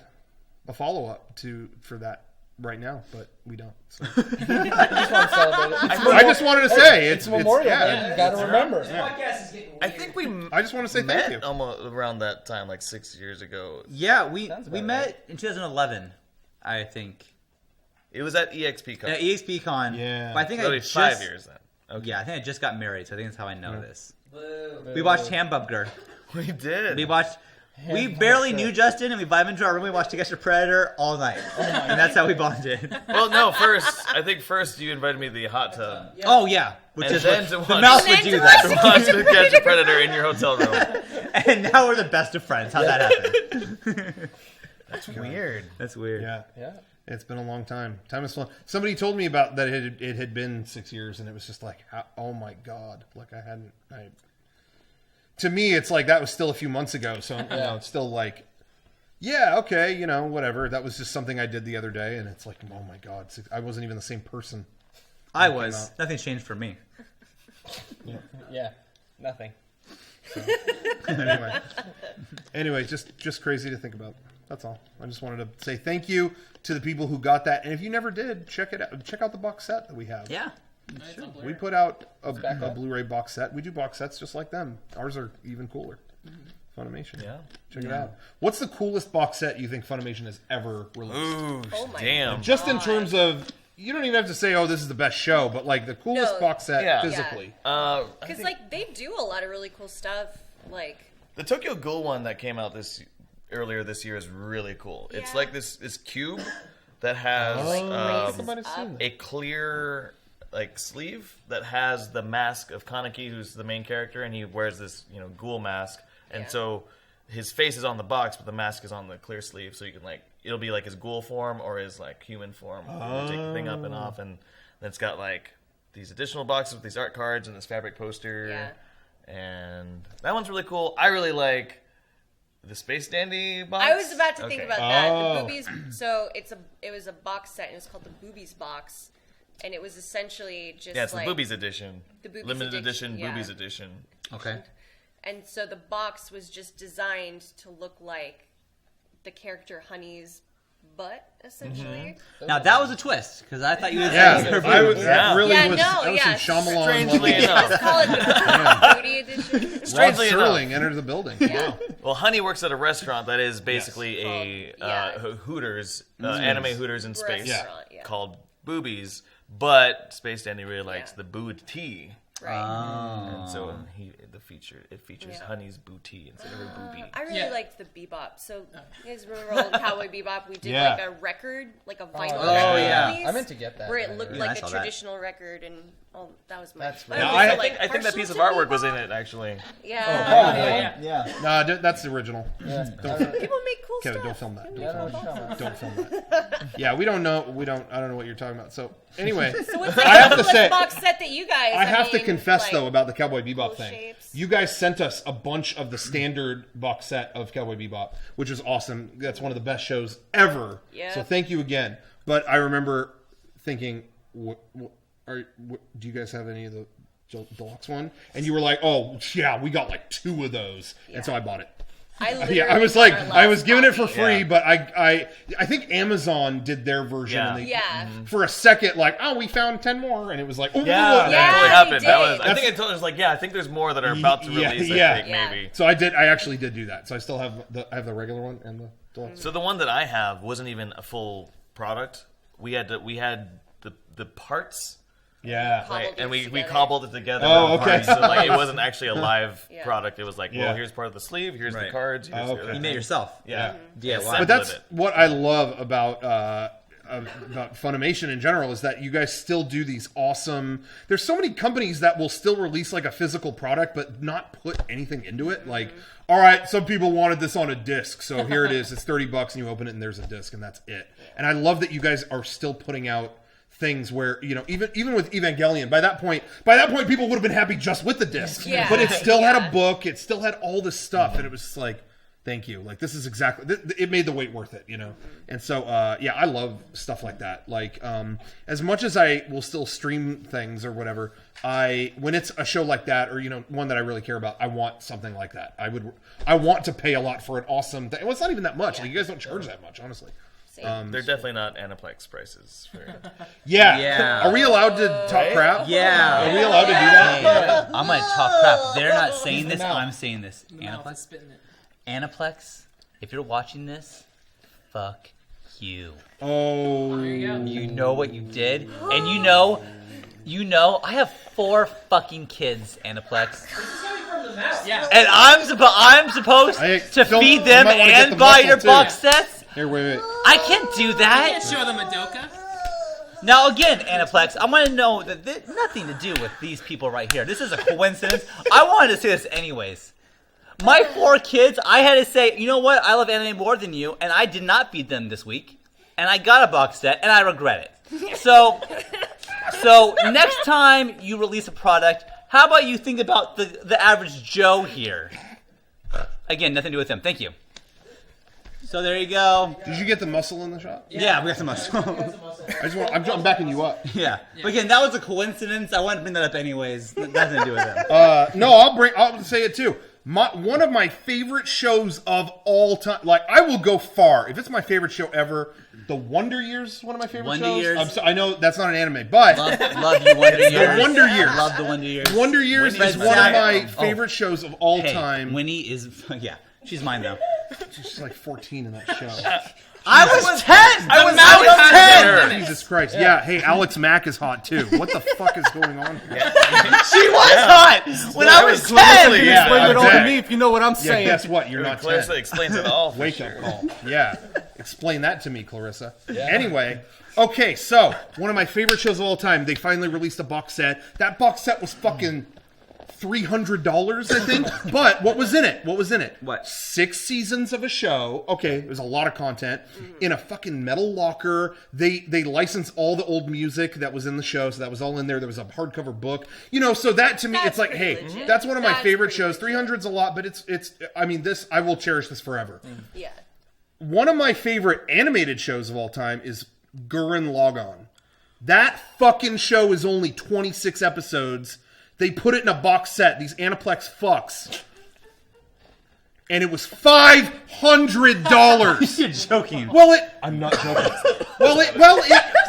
a follow-up for that right now, but we don't. So. I just want to celebrate it. I just wanted to say it's Memorial Day. You got to remember. This podcast is getting weird. I think we I just want to say thank you. almost around that time, like 6 years ago. Yeah, we Sounds met about in 2011, I think. It was at EXPCon. At EXPCon. Yeah. But I think So I it's just 5 years then. Yeah, I think I just got married, so I think that's how I know this. Boo. We watched Hamburger. We did. We watched. We barely knew Justin, and we vibed into our room. We watched Degrassi Predator all night, and that's how we bonded. Well, no, I think first you invited me to the hot tub. Oh yeah, which And is then what, to the watch- mouse And would then do to that. To watch the Catch a Predator in your hotel room. And now we're the best of friends. How'd that happen? That's weird. That's weird. Yeah. It's been a long time. Time has flown. Somebody told me about that it had been 6 years, and it was just like, oh my god! Like to me, it's like that was still a few months ago. So it's still like, yeah, okay, whatever. That was just something I did the other day, and it's like, oh my god, I wasn't even the same person. I was. Nothing changed for me. Yeah. Nothing. Anyway, just crazy to think about. That's all. I just wanted to say thank you to the people who got that, and if you never did, check it out. Check out the box set that we have. Yeah. We put out a Blu-ray box set. We do box sets just like them. Ours are even cooler. Funimation. Yeah. Check it out. What's the coolest box set you think Funimation has ever released? Ooh, Oh my damn. Just in terms of, you don't even have to say, oh, this is the best show, but like the coolest No. box set Yeah. physically. I Because think like they do a lot of really cool stuff. Like the Tokyo Ghoul one that came out earlier this year is really cool. It's Yeah. like this cube that has Somebody's seen that. a clear sleeve that has the mask of Kaneki, who's the main character, and he wears this ghoul mask, and Yeah. so his face is on the box, but the mask is on the clear sleeve, so you can it'll be like his ghoul form or his human form. You take the thing up and off, and then it's got these additional boxes with these art cards and this fabric poster. Yeah. And that one's really cool. I really like the Space Dandy box. I was about to think about that. Oh. The boobies. So it was a box set, and it was called the Boobies box, and it was essentially just it's like the Boobies edition. The Boobies Limited edition, edition, yeah. Boobies edition. Okay. And so the box was just designed to look like the character Honey's butt, essentially. Now that was a twist because I thought you were Yeah, saying her I was, boobs. that really Yeah, was, no, that was yeah. some Shyamalan Strangely level. enough. Let's call it the Booty edition. Rod Strangely enough. Serling entered the building. Wow. Well, Honey works at a restaurant that is basically Yes. a Called- Hooters, anime Hooters in space, Restaurant, yeah. called Boobies. But Space Dandy really likes Yeah. the booty, Right. and so it features Yeah. Honey's booty instead of her boobie. I really Yeah. liked the Bebop. So you guys remember old Cowboy Bebop? We did Yeah. like a record, like a vinyl Oh, record yeah. release, I meant to get that. where it looked Yeah, I like saw a that. traditional record, and that was my. That's I right. was I also, think- I think that partial piece of to artwork was Bebop. in it actually. Yeah. Yeah. Nah, that's the original. People make cool Kevin, stuff. don't film that. People Yeah, make no, cool shut stuff. up. Don't film that. Yeah, we don't know. I don't know what you're talking about. So anyway, So what's like I have the to coolest say, box set that you guys? I have to mean, confess like, though about the Cowboy Bebop cool thing. shapes. You guys sent us a bunch of the standard box set of Cowboy Bebop, which is awesome. That's one of the best shows ever. Yeah. So thank you again. But I remember thinking, do you guys have any of the deluxe one? And you were like, oh yeah, we got like 2 of those, Yeah. and so I bought it. Yeah, I was like, I was giving it for copy. free, Yeah. but I think Amazon did their version. Yeah. And they, Yeah. For a second, like, oh, we found 10 more, and it was like, oh, Yeah, look. Yeah, that totally they happened. That did. was. I think I told her, like, yeah, I think there's more that are about to Yeah, release. yeah. I think Yeah. maybe. So I actually did do that. So I still have the regular one and the deluxe. So the one that I have wasn't even a full product. We had the parts. Yeah. Cobbled And it we together. cobbled it together. Oh, with the okay. parts. So like it wasn't actually a live Yeah. product. It was like, Yeah. well, here's part of the sleeve. Here's the Right. cards. Here's Okay. the You made it yourself. Yeah. Yeah, Assembled wow. But that's it. what I love about Funimation in general is that you guys still do these awesome. There's so many companies that will still release like a physical product, but not put anything into it. Like, all right, some people wanted this on a disc, so here it is. It's $30, and you open it, and there's a disc, and that's it. And I love that you guys are still putting out things where, you know, even with Evangelion, by that point people would have been happy just with the disc. Yeah. But it still had Yeah. a book, it still had all this stuff, and it was just like, thank you. Like, this is exactly, it made the wait worth it, you know? And so, yeah, I love stuff like that. Like, as much as I will still stream things or whatever, when it's a show like that, or, you know, one that I really care about, I want something like that. I want to pay a lot for an awesome thing. Well, it's not even that much. Like, you guys don't charge that much, honestly. They're definitely not Aniplex prices. Yeah. Yeah. Are we allowed to talk crap? Yeah. Are we allowed to do that? Hey, I'm gonna talk crap. They're not saying this. mouth. I'm saying this. The mouth is Aniplex. spitting it. Aniplex. If you're watching this, fuck you. Oh. There you go. You know what you did, and you know. I have 4 fucking kids, Aniplex, Yeah. and I'm supposed Hey, to don't- feed you them might wanna get and the buy muscle, your too. box sets. Here, wait. I can't do that. Can't show them Madoka. Now again, Aniplex, I want to know that nothing to do with these people right here. This is a coincidence. I wanted to say this anyways. My 4 kids, I had to say, you know what? I love anime more than you, and I did not feed them this week, and I got a box set, and I regret it. So next time you release a product, how about you think about the average Joe here? Again, nothing to do with them. Thank you. So there you go. Did you get the muscle in the shot? Yeah, we got some muscle. I'm backing you up. Yeah. But again, that was a coincidence. I wanted to bring that up anyways. Nothing to do with them. No, I'll say it too. One of my favorite shows of all time. Like, I will go far. If it's my favorite show ever, The Wonder Years is one of my favorite Wonder shows. Years. I know that's not an anime, but Love you, Wonder Years. Wonder Years. Love the Wonder Years. Wonder Years Winnie is is one of sad. my Oh. favorite shows of all Hey, time. Winnie is, yeah, she's mine though. She's like 14 in that show. I was 10. I was Alex 10. Jesus Christ. Yeah, hey, Alex Mack is hot too. What the fuck is going on here? She was hot when I was 10. Yeah, Explain it all okay. to me if you know what I'm Yeah, saying. guess what? You're not 10. Clarissa explains it all. For Wake sure. up call. Yeah. Explain that to me, Clarissa. Anyway, okay, so one of my favorite shows of all time, they finally released a box set. That box set was fucking $300, I think. But what was in it? What? 6 seasons of a show. Okay, it was a lot of content. In a fucking metal locker. They licensed all the old music that was in the show, so that was all in there. There was a hardcover book. You know, so that to me, That's it's like, pretty hey, legit. that's one of my That's favorite pretty shows. legit. 300's a lot, but it's I mean, this, I will cherish this forever. Yeah. One of my favorite animated shows of all time is Gurren Lagann. That fucking show is only 26 episodes. They put it in a box set, these Aniplex fucks. And it was $500. You're joking. Well, I'm not joking.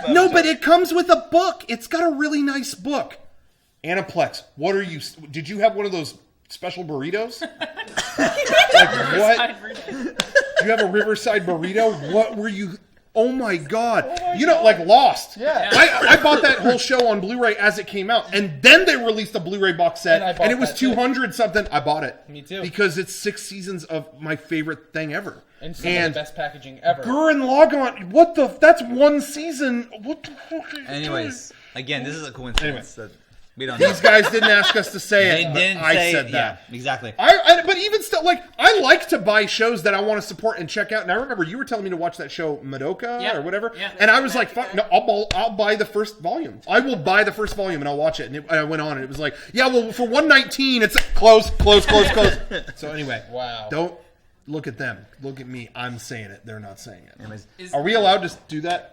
No, but it comes with a book. It's got a really nice book. Aniplex, did you have one of those special burritos? Like what? Do you have a Riverside burrito? What were you? Oh my god! You know, like Lost. Yeah. I bought that whole show on Blu-ray as it came out, and then they released a Blu-ray box set, And I bought and it was that too. 200 something. I bought it. Me too. Because it's 6 seasons of my favorite thing ever. And some of the best packaging ever. Gurren Lagann, what the? That's 1 season. What the fuck? Are you Anyways, again, this is a coincidence. That we don't doing? know. These guys didn't ask us to say They it, but didn't I say said it. that. Yeah, exactly. But even still, like, I like to buy shows that I want to support and check out. And I remember you were telling me to watch that show Madoka Yeah. or whatever, Yeah. and I was like, "Fuck, no, I'll buy the first volume. I will buy the first volume and I'll watch it." And I went on, and it was like, "Yeah, well, for 119, it's close." So anyway, Wow. don't look at them. Look at me. I'm saying it. They're not saying it. Anyways, Are we allowed to do that?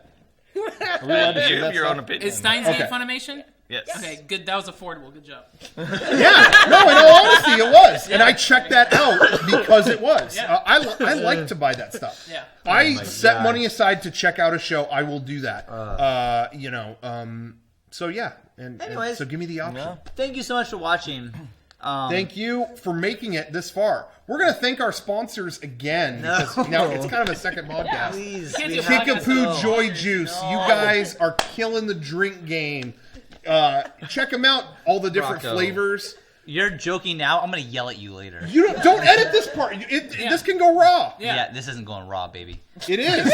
Are we allowed to say You that have your stuff? own opinion. Is Steins Okay. Gate Funimation? Yes. Okay, good. That was affordable. Good job. Yeah, no, in all honesty, it was, and I checked that out because it was. Yeah. I like to buy that stuff. Yeah. I set God. money aside to check out a show. I will do that. So yeah, and Anyways. so give me the option. Thank you so much for watching. Thank you for making it this far. We're gonna thank our sponsors again because now it's kind of a second podcast. Please. Can't we do have podcast to Kickapoo go. Joy Juice. You guys are killing the drink game. Check them out. All the different Rocco. flavors. You're joking now. I'm gonna yell at you later. You don't edit this part. This can go raw. Yeah. This isn't going raw, baby. It is.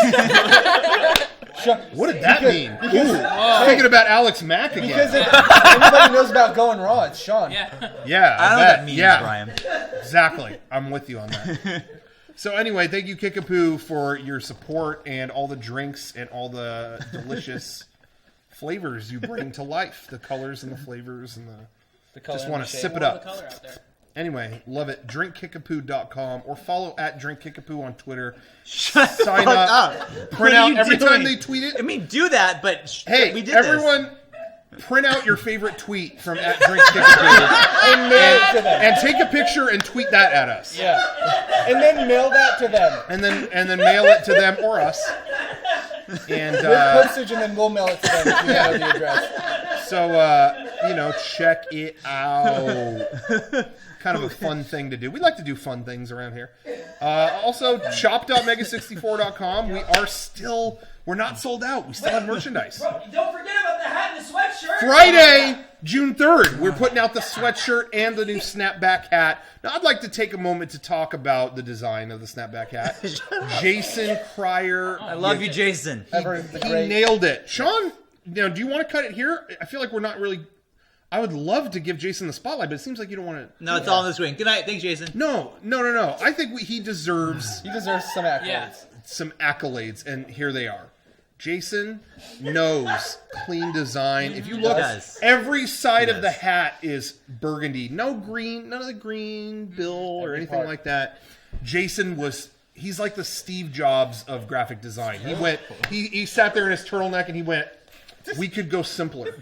What did that mean? Ooh, thinking about Alex Mack again. Because if anybody knows about going raw, it's Sean. Yeah. Yeah, I don't know what bet. that means, yeah, Brian. exactly. I'm with you on that. So anyway, thank you, Kickapoo, for your support and all the drinks and all the delicious flavors you bring to life. The colors and the flavors and The color just and want the to shape. sip it More of up. the color out there. Anyway, love it. DrinkKickapoo.com or follow at DrinkKickapoo on Twitter. Shut Sign the up. fuck up. Print What are out you every doing? time they tweet it. I mean, do that, but Hey, we did everyone, print out your favorite tweet from at DrinkKickapoo And mail it to them. and take a picture and tweet that at us. Yeah. And then mail that to them. And then mail it to them or us. And With postage, and then we'll mail it to them if we know the address. so check it out. Kind of a fun thing to do. We like to do fun things around here. Also, shop.mega64.com. We're not sold out. We still have merchandise. Bro, don't forget about the hat and the sweatshirt. Friday, June 3rd, we're putting out the sweatshirt and the new snapback hat. Now, I'd like to take a moment to talk about the design of the snapback hat. Jason Cryer. I love you, Jason. Ever the He great. nailed it. Sean, do you want to cut it here? I feel like we're not really... I would love to give Jason the spotlight, but it seems like you don't want to... No, it's all on the screen. Good night. Thanks, Jason. No. I think he deserves He deserves some accolades. Yeah. some accolades, and here they are. Jason knows clean design. If you look, does. every side He of the does. hat is burgundy. No green, none of the green bill or anything part. like that. Jason he's like the Steve Jobs of graphic design. He sat there in his turtleneck and he went, we could go simpler.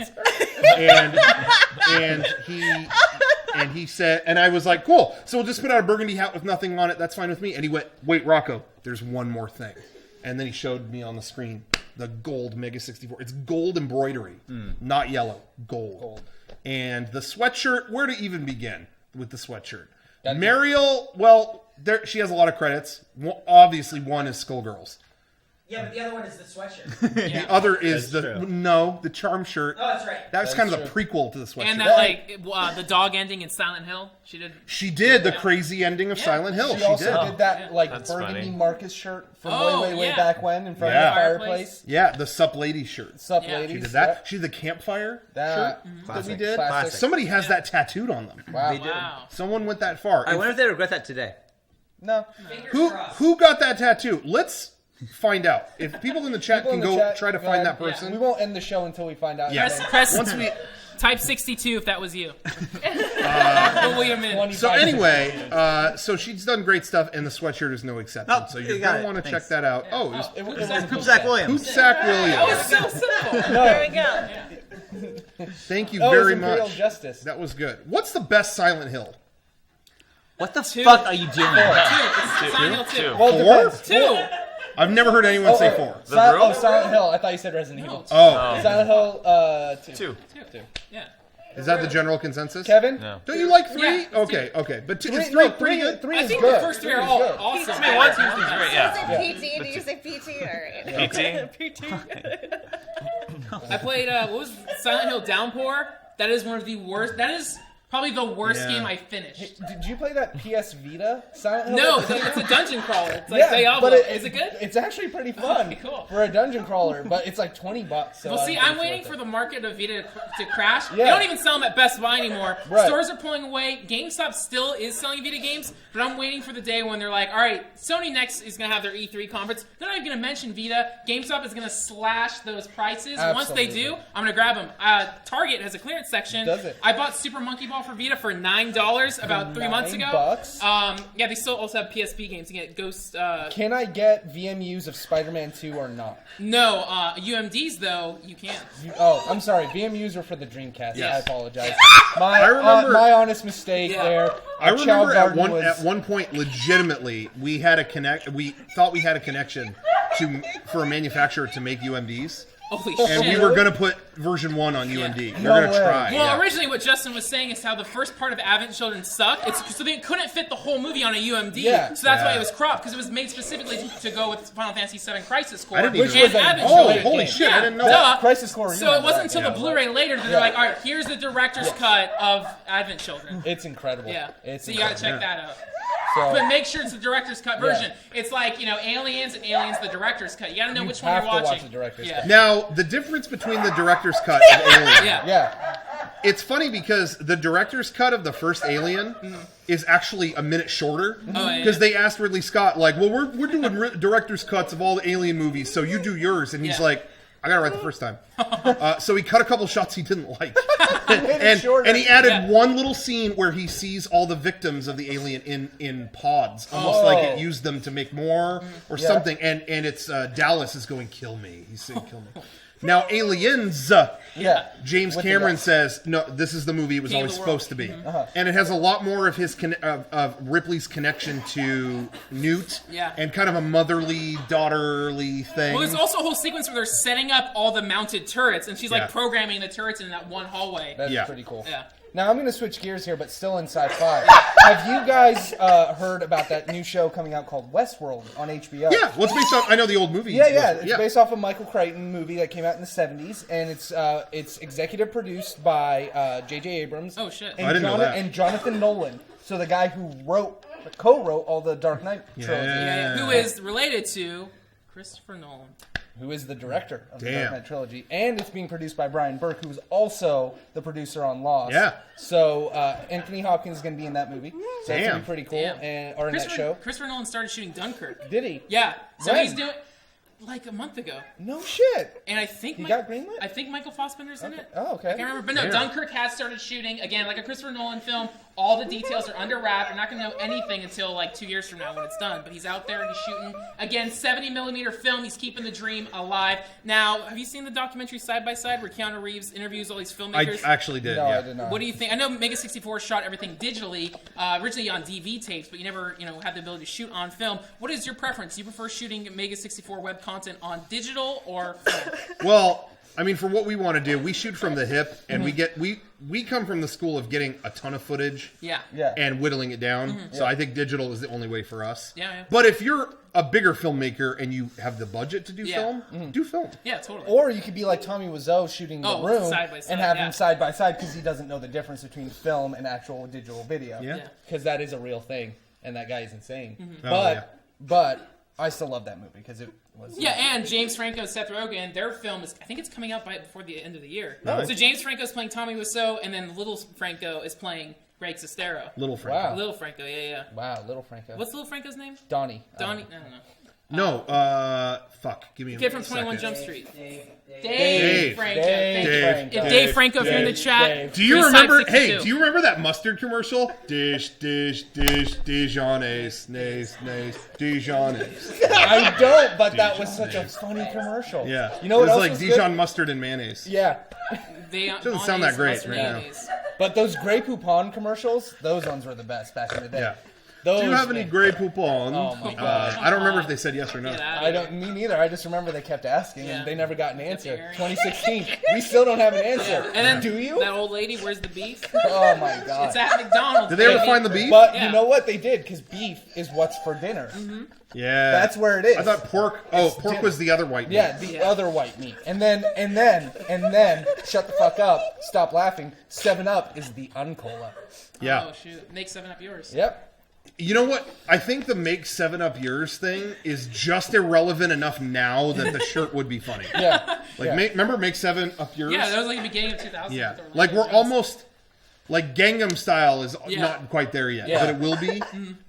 and he said, and I was like, cool. So we'll just put out a burgundy hat with nothing on it. That's fine with me. And he went, wait, Rocco, there's one more thing. And then he showed me on the screen the gold MEGA64. It's gold embroidery, not yellow, gold. And the sweatshirt, where to even begin with the sweatshirt? Mariel, well, she has a lot of credits. Obviously, one is Skullgirls. Yeah, but the other one is the sweatshirt. The other is the charm shirt. Oh, that's right. That was kind of the prequel to the sweatshirt. And that the dog ending in Silent Hill. She did the crazy ending of Silent Hill. She also did. did that That's burgundy funny. Marcus shirt from way yeah. back when in front Yeah. of the fireplace. Yeah, the Sup Lady shirt. Sup, Yeah. ladies? She did that. She did the campfire That shirt that we did. Classic. Somebody has that tattooed on them. Wow. They did. Wow. Someone went that far. I wonder if they regret that today. No. Fingers crossed. Who got that tattoo? Let's find out. If people in the chat People can in the go chat, try to go find ahead. that person. We won't end the show until we find out. Yeah. Press Once we type 62 if that was you. We'll wait a minute. 25 So anyway, so she's done great stuff, and the sweatshirt is no exception. Oh, so you you're got gonna it. want to check Thanks. that out. Oh, it was It was Zach Williams. Hoop Sack That Williams. was so simple. There we go. Thank you Oh, it was very Imperial much. Justice. That was good. What's the best Silent Hill? What the fuck are you doing? It's Silent Hill 2. Two. Well, it Four? depends. 2. I've never heard anyone say 4. Silent Hill. I thought you said Resident Evil. Oh, Silent Hill 2. Two. Yeah. is that the general consensus? Kevin? No. Don't you like 3? Yeah, Okay. But is 3 no, pretty good? Three I is think good. the first 3 are is all good. awesome. I mean, one, two, three, great. Yeah. Is it PT? Do you say PT? All right. PT. PT. I played, what was Silent Hill Downpour? That is one of the worst. That is probably the worst Yeah. game I finished. Did you play that PS Vita Silent Hill? No, it's a dungeon crawler. It's like Diablo. Is it good? It's actually pretty fun. Okay, cool. For a dungeon crawler, but it's like $20. So Well, see, I I'm think waiting it's for worth the market of Vita to crash. Yeah. They don't even sell them at Best Buy anymore. Right. Stores are pulling away. GameStop still is selling Vita games, but I'm waiting for the day when they're like, all right, Sony next is going to have their E3 conference. They're not even going to mention Vita. GameStop is going to slash those prices. Once they Absolutely. do, I'm going to grab them. Target has a clearance section. Does it? I bought Super Monkey Ball Dragonball for Vita for $9 about 3 months ago. $9? Yeah, they still also have PSP games. You can get Ghost. Can I get VMUs of Spider-Man 2 or not? No, UMDs though you can. I'm sorry. VMUs are for the Dreamcast. Yes. I apologize. I remember- My honest mistake there. I remember at was... one point, legitimately, we thought we had a connection for a manufacturer to make UMDs. Holy And shit. we were going to put version 1 on UMD. We're No going to way. try. Well, originally what Justin was saying is how the first part of Advent Children sucked. So they couldn't fit the whole movie on a UMD. Yeah. So that's why Yeah. it was cropped, because it was made specifically to go with Final Fantasy VII Crisis Core I didn't even and Which was a- Advent Oh, Children. holy shit, I didn't know duh. that. Crisis Core. you So it remember wasn't that. until the Blu-ray later that they're like, all right, here's the director's cut of Advent Children. It's incredible. Yeah. It's So you got to incredible. check that out. So, But make sure it's the director's cut version. It's like, Aliens and Aliens the director's cut. You got to know which one have you're to watching. watch the director's yeah. cut. Now, the difference between the director's cut of Alien, Yeah. Yeah. it's funny because the director's cut of the first Alien is actually a minute shorter Oh, yeah. because they asked Ridley Scott, like, well, we're doing director's cuts of all the Alien movies, so you do yours. And he's Yeah. like, I got it right the first time. So he cut a couple shots he didn't like. and he added one little scene where he sees all the victims of the alien in pods, almost like it used them to make more or something. And it's Dallas is going, kill me. He's saying, kill me. Now, Aliens, James With the Cameron guts. says, no, this is the movie it was King of always the world. supposed to be. And it has a lot more of his of Ripley's connection to Newt Yeah. and kind of a motherly, daughterly thing. Well, there's also a whole sequence where they're setting up all the mounted turrets, and she's Yeah. like programming the turrets in that one hallway. That's Yeah. pretty cool. Yeah. Now I'm going to switch gears here, but still in sci-fi. Have you guys heard about that new show coming out called Westworld on HBO? Yeah, well, it's based on, I know the old movie. Yeah. It's based off a Michael Crichton movie that came out in the 70s, and it's executive produced by J.J. Abrams. Oh, shit. And I didn't know that. And Jonathan Nolan, so the guy who co-wrote all the Dark Knight trilogy, Yeah. Who is related to Christopher Nolan. who is the director of the Damn. Dark Knight trilogy, and it's being produced by Brian Burke, who's also the producer on Lost. Yeah. So Anthony Hopkins is going to be in that movie. So that's going to Damn. be pretty cool. Damn. Or in that show. Christopher Nolan started shooting Dunkirk. Did he? Yeah. So When? he's doing like a month ago. No shit. And I think He got greenlit? I think Michael Fassbender's in it. Oh, okay. I can't remember, but no, Yeah. Dunkirk has started shooting again, like a Christopher Nolan film. All the details are under wrap. You're not going to know anything until like 2 years from now when it's done. But he's out there and he's shooting again, 70mm film. He's keeping the dream alive. Now, have you seen the documentary Side by Side where Keanu Reeves interviews all these I filmmakers? actually did, No, yeah. I did not. What do you think? I know MEGA64 shot everything digitally, originally on DV tapes, but you never, had the ability to shoot on film. What is your preference? Do you prefer shooting MEGA64 web content on digital or film? Well, I mean, for what we want to do, we shoot from the hip, and we come from the school of getting a ton of footage Yeah. Yeah. and whittling it down. So I think digital is the only way for us. Yeah. But if you're a bigger filmmaker and you have the budget to do Yeah. film, do film. Yeah, totally. Or you could be like Tommy Wiseau shooting The Oh, Room side by side, and have yeah. him side by side because he doesn't know the difference between film and actual digital video. Yeah. Yeah. Because that is a real thing, and that guy is insane. Oh, But I still love that movie because it was. Yeah, and James Franco and Seth Rogen, their film is, I think it's coming out before the end of the year. Nice. So James Franco's playing Tommy Wiseau, and then Little Franco is playing Greg Sestero. Little Frank. Wow. Little Franco, yeah. Wow, Little Franco. What's Little Franco's name? Donnie? Donnie? I don't know. No, fuck. Give me a Kid from second. 21 Jump Street. Dave. Dave Franco. Thank you. Dave. If Dave Franco, if you're in the chat, Dave. Do you please remember? sign 62. Hey, do you remember that mustard commercial? Dish, Dijonnaise, nays, Dijonnaise. I don't, but that was such a funny commercial. Yeah, You know what it was else like was Dijon good? mustard and mayonnaise. Yeah. Doesn't sound that great right now. But those Grey Poupon commercials, those ones were the best back in the day. Yeah. Those, Do you have any Grey Poupon? Oh my God. I don't remember if they said yes or no. I don't. Me neither. I just remember they kept asking, Yeah. and they never got an answer. earring. 2016. We still don't have an answer. And then Do you? That old lady, where's the beef? Oh my God. It's at McDonald's. Did they ever baby. find the beef? But Yeah. you know what they did? Because beef is what's for dinner. Yeah, That's where it is. I thought pork. Oh, pork dinner. was the other white meat. Yeah, the other white meat. And then, shut the fuck up. Stop laughing. 7-Up is the Uncola. Yeah. Oh, shoot. Make 7-Up yours. Yep. You know what? I think the make 7-Up yours thing is just irrelevant enough now that the shirt would be funny. Yeah. Like, yeah. remember make 7-Up yours? Yeah, that was like the beginning of 2000. Yeah. Like, we're almost... Like, Gangnam Style is Yeah. not quite there yet, Yeah. but it will be.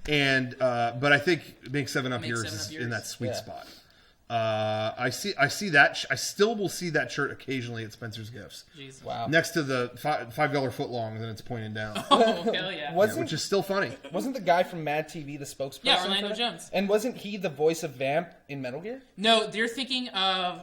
And but I think make 7-Up Make yours 7-Up is yours. in that sweet Yeah. spot. I see that. I still will see that shirt occasionally at Spencer's Gifts. Jesus. Wow. Next to the $5 foot long, and then it's pointing down. Oh, hell yeah. Which is still funny. Wasn't the guy from Mad TV the spokesperson? Yeah, Orlando for that? Jones. And wasn't he the voice of Vamp in Metal Gear? No, you're thinking of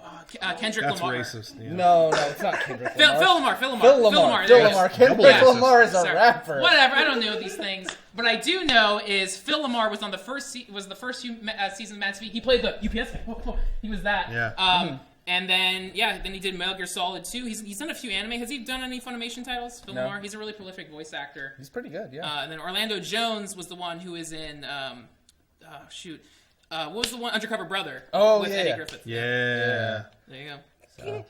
Kendrick That's Lamar. racist. Yeah. No, it's not Kendrick Phil Lamar. Lamar. Phil there it Lamar. is. Kendrick Yeah. Lamar is a Sorry. rapper. Whatever, I don't know these things. What I do know is Phil Lamar was on the first season of Mad TV. He played the UPS guy. He was that. Yeah. And then he did Metal Gear Solid 2. He's done a few anime. Has he done any Funimation titles? Phil Lamar. He's a really prolific voice actor. He's pretty good, yeah. And then Orlando Jones was the one who is in what was the one Undercover Brother? With Eddie Griffith. Yeah. There you go.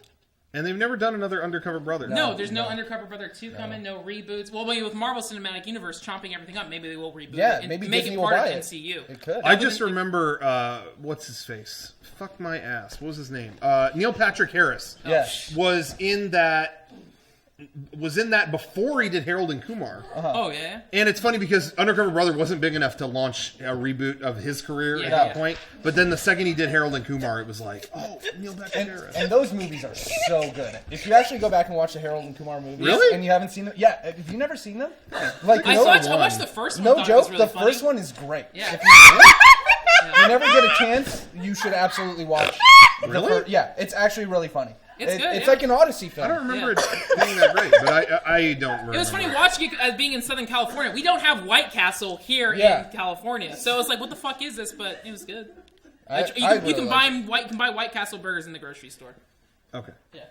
And they've never done another Undercover Brother. No, there's no Undercover Brother 2 coming, no reboots. Well, maybe with Marvel Cinematic Universe chomping everything up, maybe they will reboot it and maybe make Disney it will part buy of it. MCU. It could. I just remember, what's his face? Fuck my ass. What was his name? Neil Patrick Harris Yes. was in that before he did Harold and Kumar. Oh, yeah? And it's funny because Undercover Brother wasn't big enough to launch a reboot of his career at that point. But then the second he did Harold and Kumar, it was like, oh, Neil Patrick Harris. And those movies are so good. If you actually go back and watch the Harold and Kumar movies, Really? and you haven't seen them, have you never seen them? Like, I watched the first one. no thought it joke, was really the funny. first one is great. Yeah. If you never get a chance, you should absolutely watch. Really? It's actually really funny. It's good, It's yeah. like an Odyssey film. I don't remember it being that great, but I don't remember. It was funny watching it as being in Southern California. We don't have White Castle here in California. So it's like, what the fuck is this? But it was good. You can buy White Castle burgers in the grocery store. Okay. Yeah.